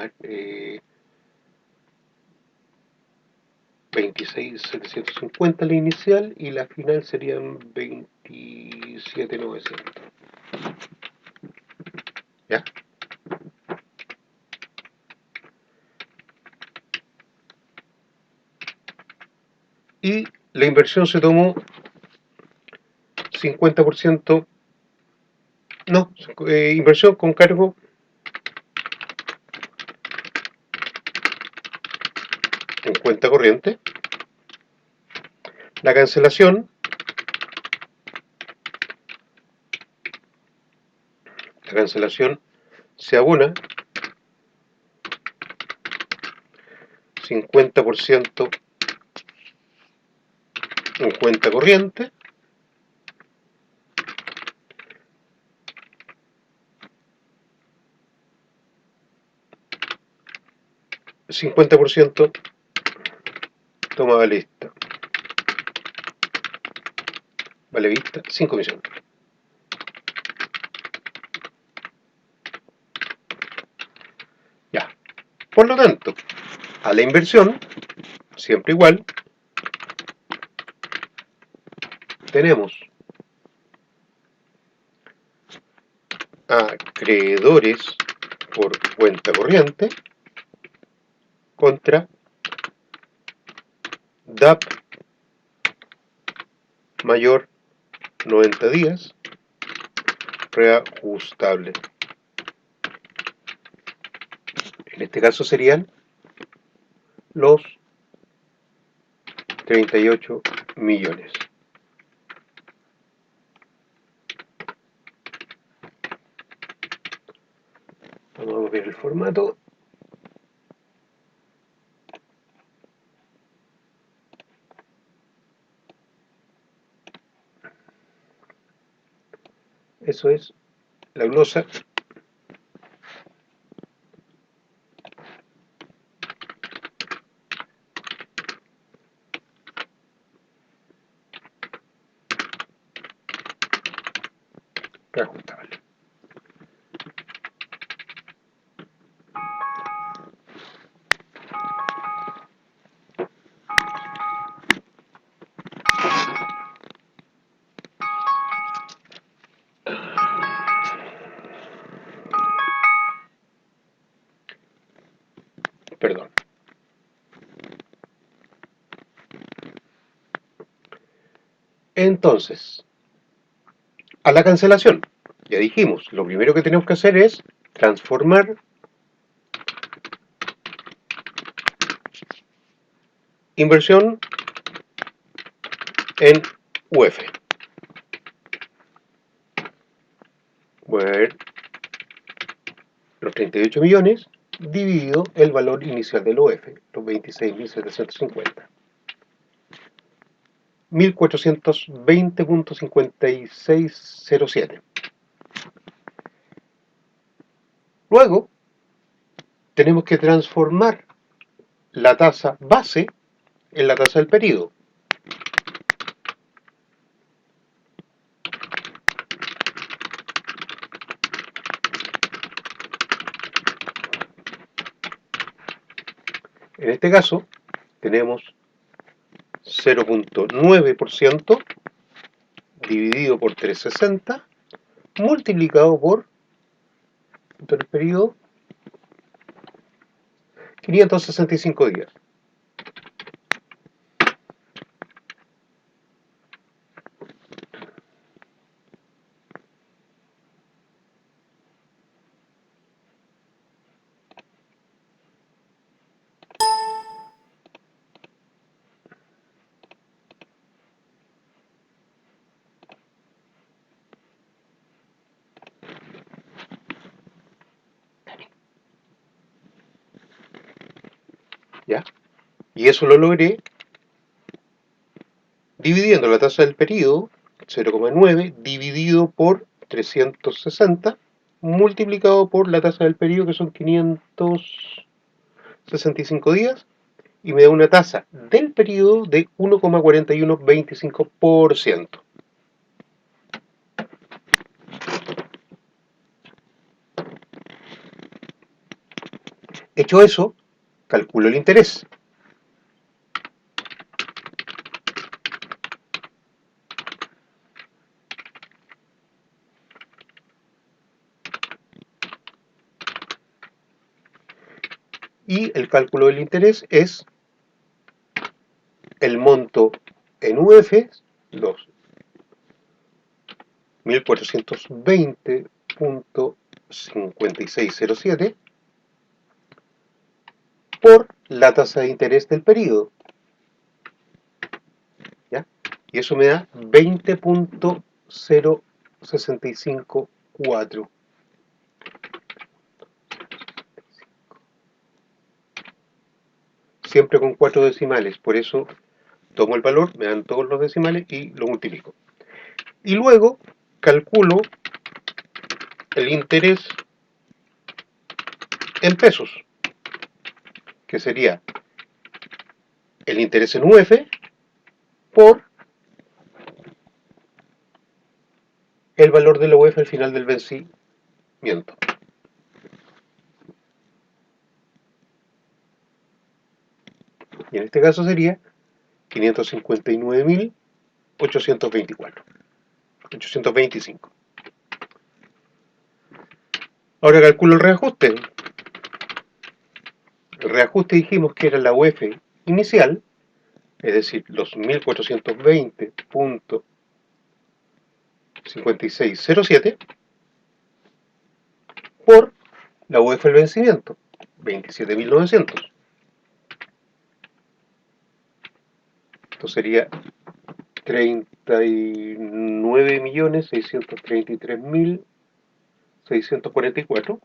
S1: 26.750 la inicial y la final serían 27.900. ¿Ya? Y la inversión se tomó 50%, no, inversión con cargo en cuenta corriente. La cancelación, se abona 50% en cuenta corriente. $50 toma vale vista. Vale vista, 5 millones. Ya. Por lo tanto, a la inversión, siempre igual, tenemos acreedores por cuenta corriente contra DAP mayor 90 días reajustable. En este caso serían los 38 millones. Vamos a ver el formato. Eso es la glosa. Reajustable. Perdón. Entonces, a la cancelación, ya dijimos, lo primero que tenemos que hacer es transformar inversión en UF. Voy a ver los 38 millones dividido el valor inicial del UF, los 26.750. 1420.5607. Luego, tenemos que transformar la tasa base en la tasa del periodo. En este caso, tenemos 0.9% dividido por 360 multiplicado por el periodo 565 días. ¿Ya? Y eso lo logré dividiendo la tasa del periodo 0,9 dividido por 360 multiplicado por la tasa del periodo, que son 565 días, y me da una tasa del periodo de 1,4125%. Hecho eso, calculo el interés. Y el cálculo del interés es el monto en UF, los 1420.5607, por la tasa de interés del periodo. ¿Ya? Y eso me da 20.0654. Siempre con 4 decimales, por eso tomo el valor, me dan todos los decimales y lo multiplico. Y luego calculo el interés en pesos, que sería el interés en UF por el valor de la UF al final del vencimiento. Y en este caso sería 559.825. Ahora calculo el reajuste. El reajuste dijimos que era la UF inicial, es decir, los 1420.5607 por la UF del vencimiento, 27.900. Esto sería 39.633.644.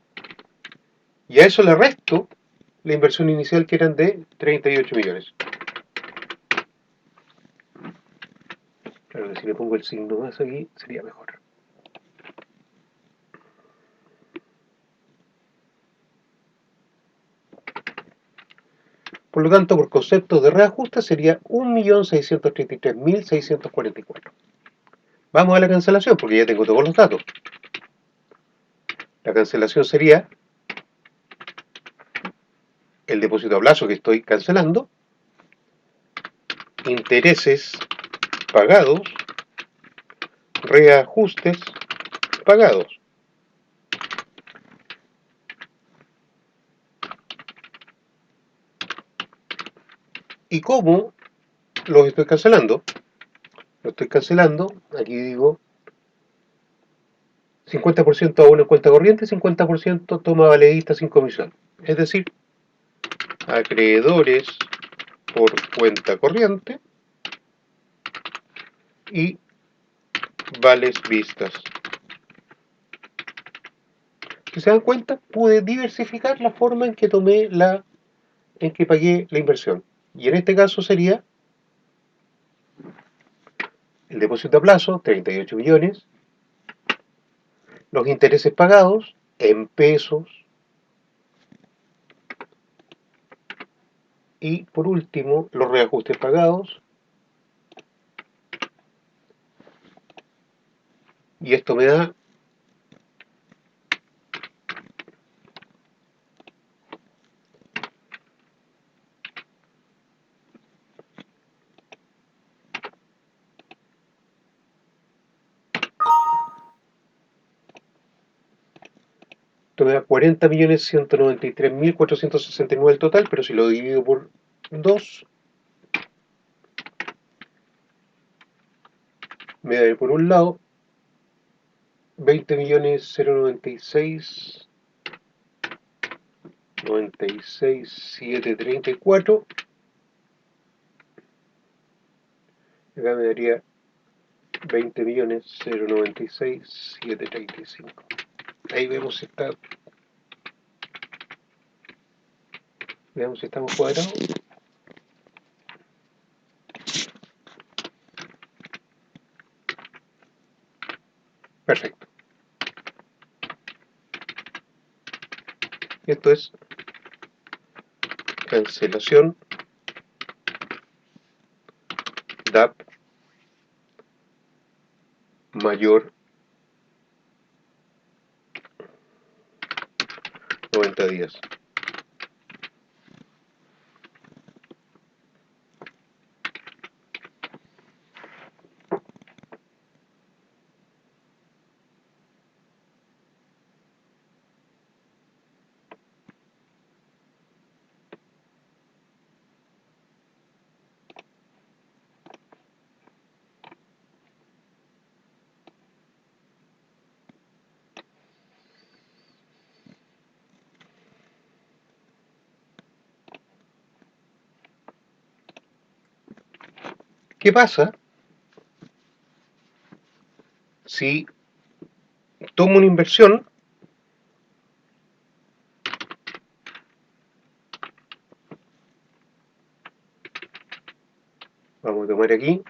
S1: Y a eso le resto la inversión inicial, que eran de 38 millones. Claro que si le pongo el signo más aquí sería mejor. Por lo tanto, por concepto de reajuste sería 1.633.644. Vamos a la cancelación porque ya tengo todos los datos. La cancelación sería el depósito a plazo que estoy cancelando, intereses pagados, reajustes pagados. ¿Y cómo los estoy cancelando? Lo estoy cancelando, aquí digo 50% abono en cuenta corriente, 50% toma valedista sin comisión. Es decir, acreedores por cuenta corriente y vales vistas. Si se dan cuenta, pude diversificar la forma en que pagué la inversión. Y en este caso sería el depósito a plazo, 38 millones, los intereses pagados en pesos y por último los reajustes pagados. Y esto me da esto me da 40.193.469 el total, pero si lo divido por 2, me da por un lado 20.096.734. Acá me daría 20.096.735. Ahí vemos si está. Veamos si estamos cuadrados. Perfecto. Esto es cancelación DAP mayor 90 días. ¿Qué pasa si tomo una inversión vamos a tomar aquí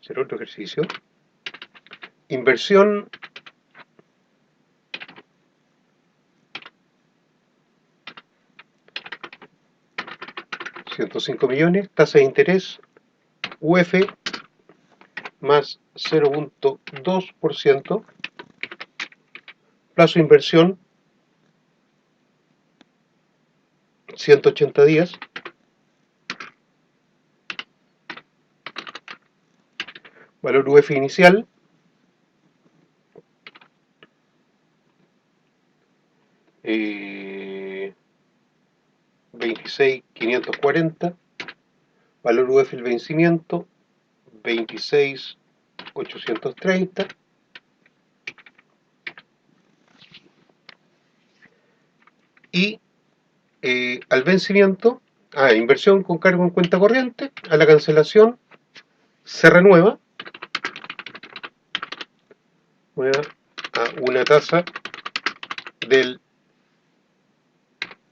S1: hacer otro ejercicio, inversión $105 millones, tasa de interés UF más 0.2%, plazo de inversión 180 días, valor UF inicial 26.540, valor UF el vencimiento 26.830, y al vencimiento, inversión con cargo en cuenta corriente, a la cancelación se renueva a una tasa del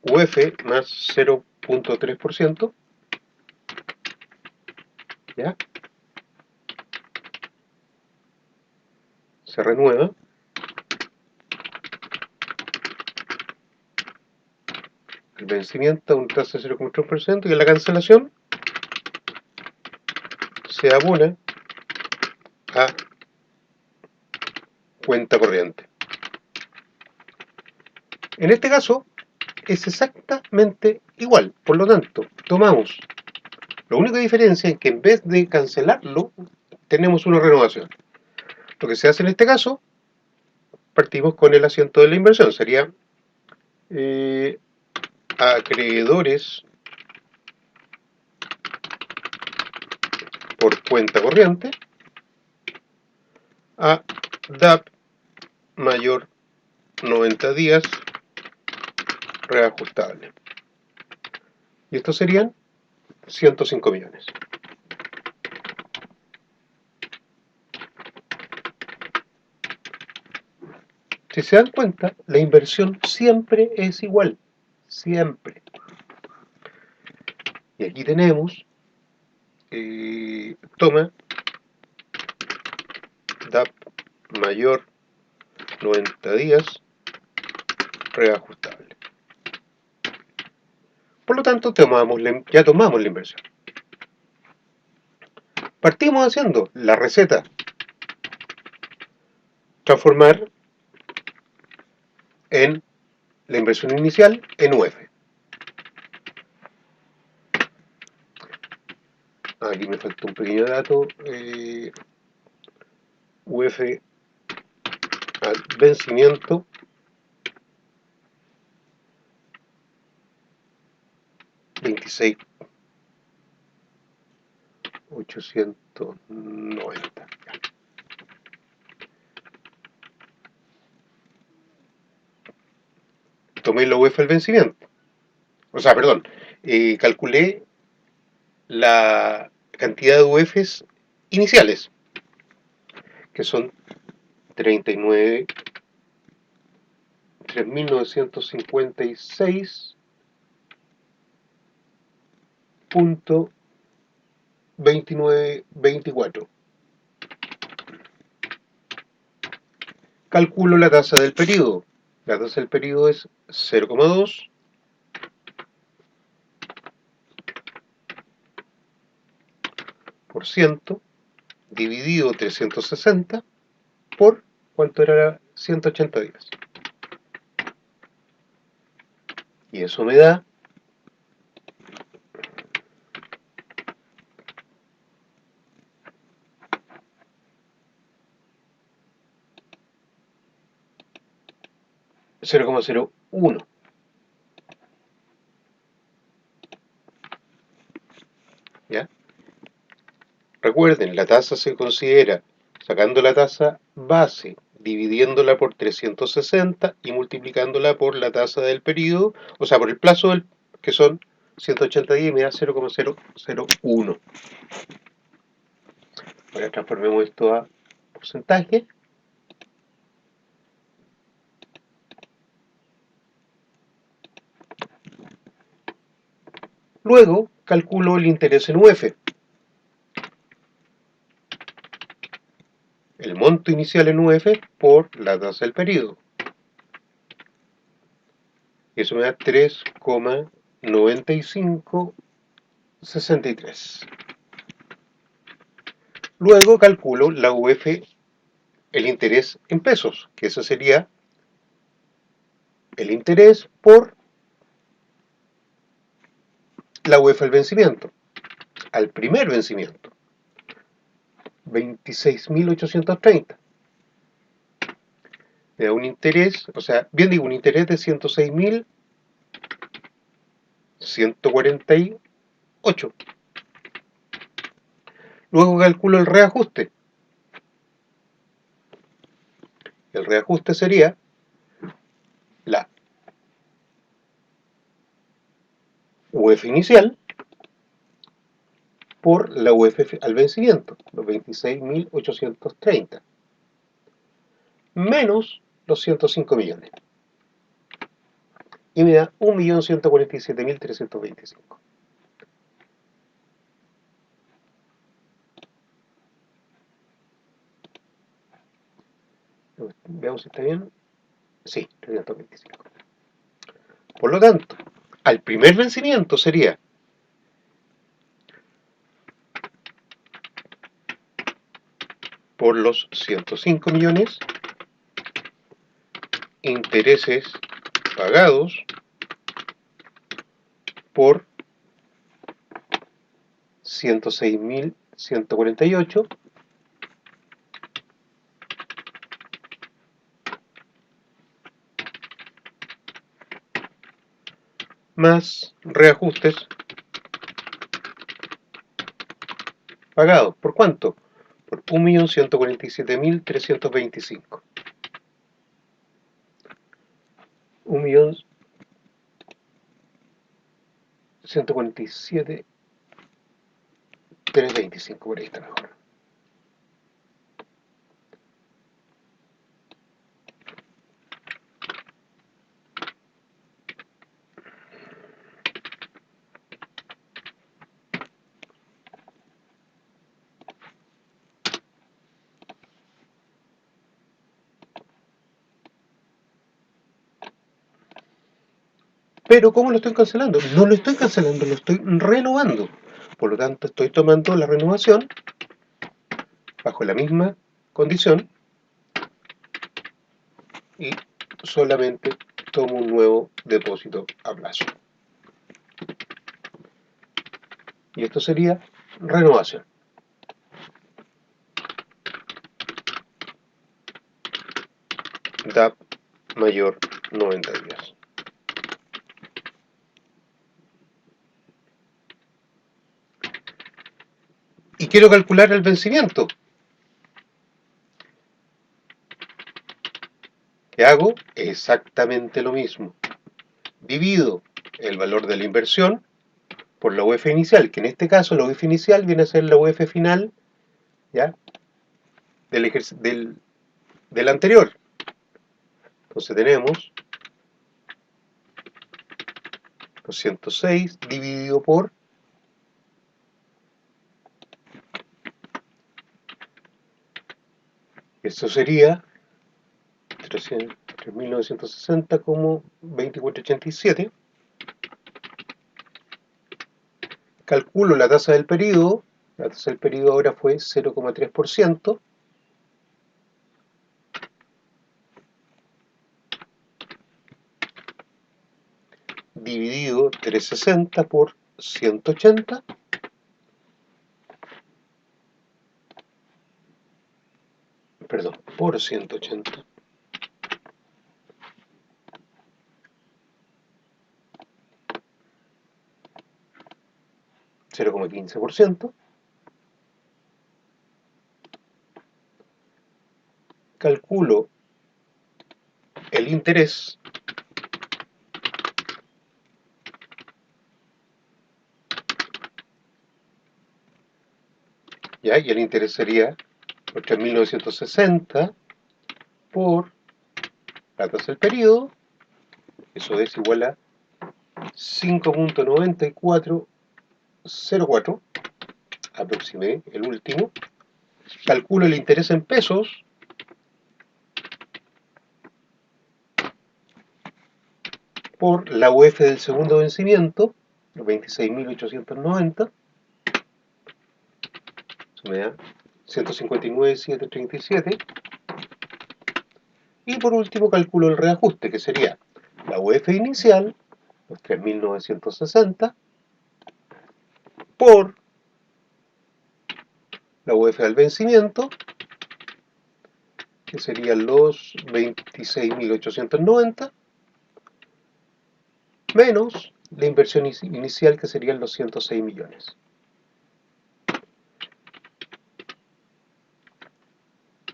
S1: UF más 0.3%, ¿ya? Se renueva. El vencimiento a una tasa de 0.3% y a la cancelación se abona a cuenta corriente. En este caso es exactamente igual, por lo tanto, tomamos, la única diferencia es que en vez de cancelarlo, tenemos una renovación. Lo que se hace en este caso, partimos con el asiento de la inversión, sería acreedores por cuenta corriente a DAP mayor 90 días reajustable. Y estos serían 105 millones. Si se dan cuenta, la inversión siempre es igual. Siempre. Y aquí tenemos, toma DAP mayor 90 días reajustable. Por lo tanto, ya tomamos la inversión. Partimos haciendo la receta. Transformar en la inversión inicial en UF. Aquí me falta un pequeño dato. UF al vencimiento $26.890. Tomé la UF al vencimiento. O sea, perdón, calculé la cantidad de UFs iniciales, que son 3.956.2924. Calculo la tasa del periodo. La tasa del periodo es 0,2 por ciento dividido 360 por ¿cuánto era? 180 días. Y eso me da 0,01. ¿Ya? Recuerden, la tasa se considera sacando la tasa base, dividiéndola por 360 y multiplicándola por la tasa del periodo, o sea, por el plazo que son 180 días y me da 0,001. Ahora transformemos esto a porcentaje. Luego calculo el interés en UF. El monto inicial en UF por la tasa del periodo. Y eso me da 3,9563. Luego calculo la UF, el interés en pesos, que eso sería el interés por la UF al vencimiento, al primer vencimiento, 26.830. Me da un interés, o sea, bien digo, un interés de 106.148. Luego calculo el reajuste. El reajuste sería la UF inicial por la UF al vencimiento, los 26.830, menos los 105 millones. Y me da 1.147.325. Veamos si está bien. Sí, 325. Por lo tanto, al primer vencimiento sería por los 105 millones, intereses pagados por 106.148, más reajustes pagados. ¿Por cuánto? Por 1.147.325. 1.147.325, por ahí está mejor. Pero ¿cómo lo estoy cancelando? No lo estoy cancelando, lo estoy renovando. Por lo tanto, estoy tomando la renovación bajo la misma condición y solamente tomo un nuevo depósito a plazo. Y esto sería renovación. DAP mayor 90 días. Y quiero calcular el vencimiento. ¿Qué hago? Exactamente lo mismo. Divido el valor de la inversión por la UF inicial, que en este caso la UF inicial viene a ser la UF final, ¿ya? Del anterior. Entonces tenemos 206 dividido por esto sería 3.960 como 2487. Calculo la tasa del periodo. La tasa del periodo ahora fue 0,3%. Dividido 360 por 180. Perdón, por 180. 0,15%. Calculo el interés. ¿Ya? Y el interés sería 3.960 por la tasa del periodo. Eso es igual a 5.9404. Aproximé el último. Calculo el interés en pesos. Por la UF del segundo vencimiento, 26.890. Eso me da 159.737. Y por último calculo el reajuste, que sería la UF inicial, los 3.960, por la UF al vencimiento, que serían los 26.890, menos la inversión inicial, que serían los 106 millones.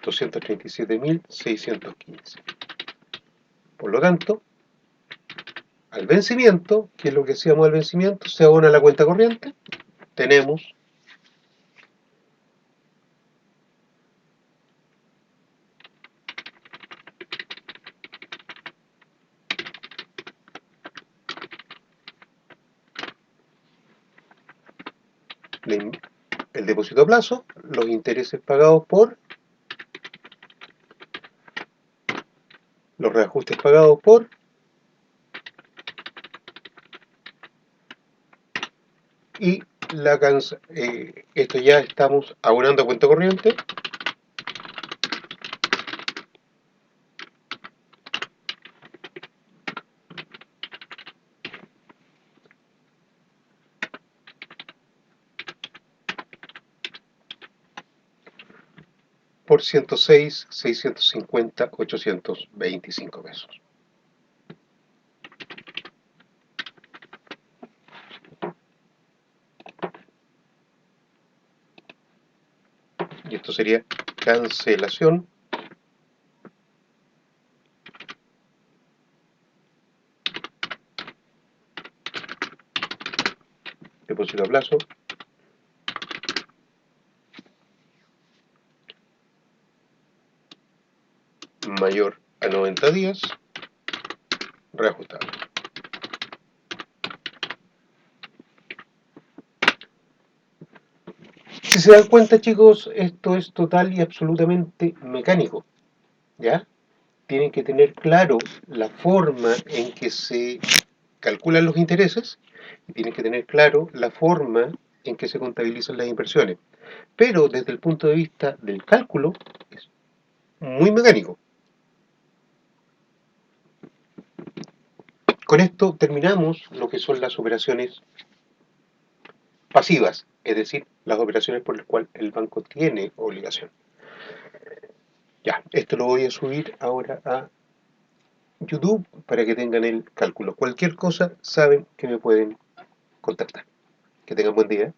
S1: 237.615. Por lo tanto, al vencimiento, ¿qué es lo que hacíamos al vencimiento? Se abona la cuenta corriente. Tenemos el depósito a plazo, los intereses pagados por, los reajustes pagados por, y esto ya estamos abonando a cuenta corriente. Por 106, 650, 825 pesos. y esto sería cancelación, depósito a plazo, mayor a 90 días, reajustable. Si se dan cuenta, chicos, esto es total y absolutamente mecánico, ¿ya? Tienen que tener claro la forma en que se calculan los intereses y tienen que tener claro la forma en que se contabilizan las inversiones. Pero desde el punto de vista del cálculo, es muy mecánico. Con esto terminamos lo que son las operaciones pasivas, es decir, las operaciones por las cuales el banco tiene obligación. Ya, esto lo voy a subir ahora a YouTube para que tengan el cálculo. Cualquier cosa saben que me pueden contactar. Que tengan buen día.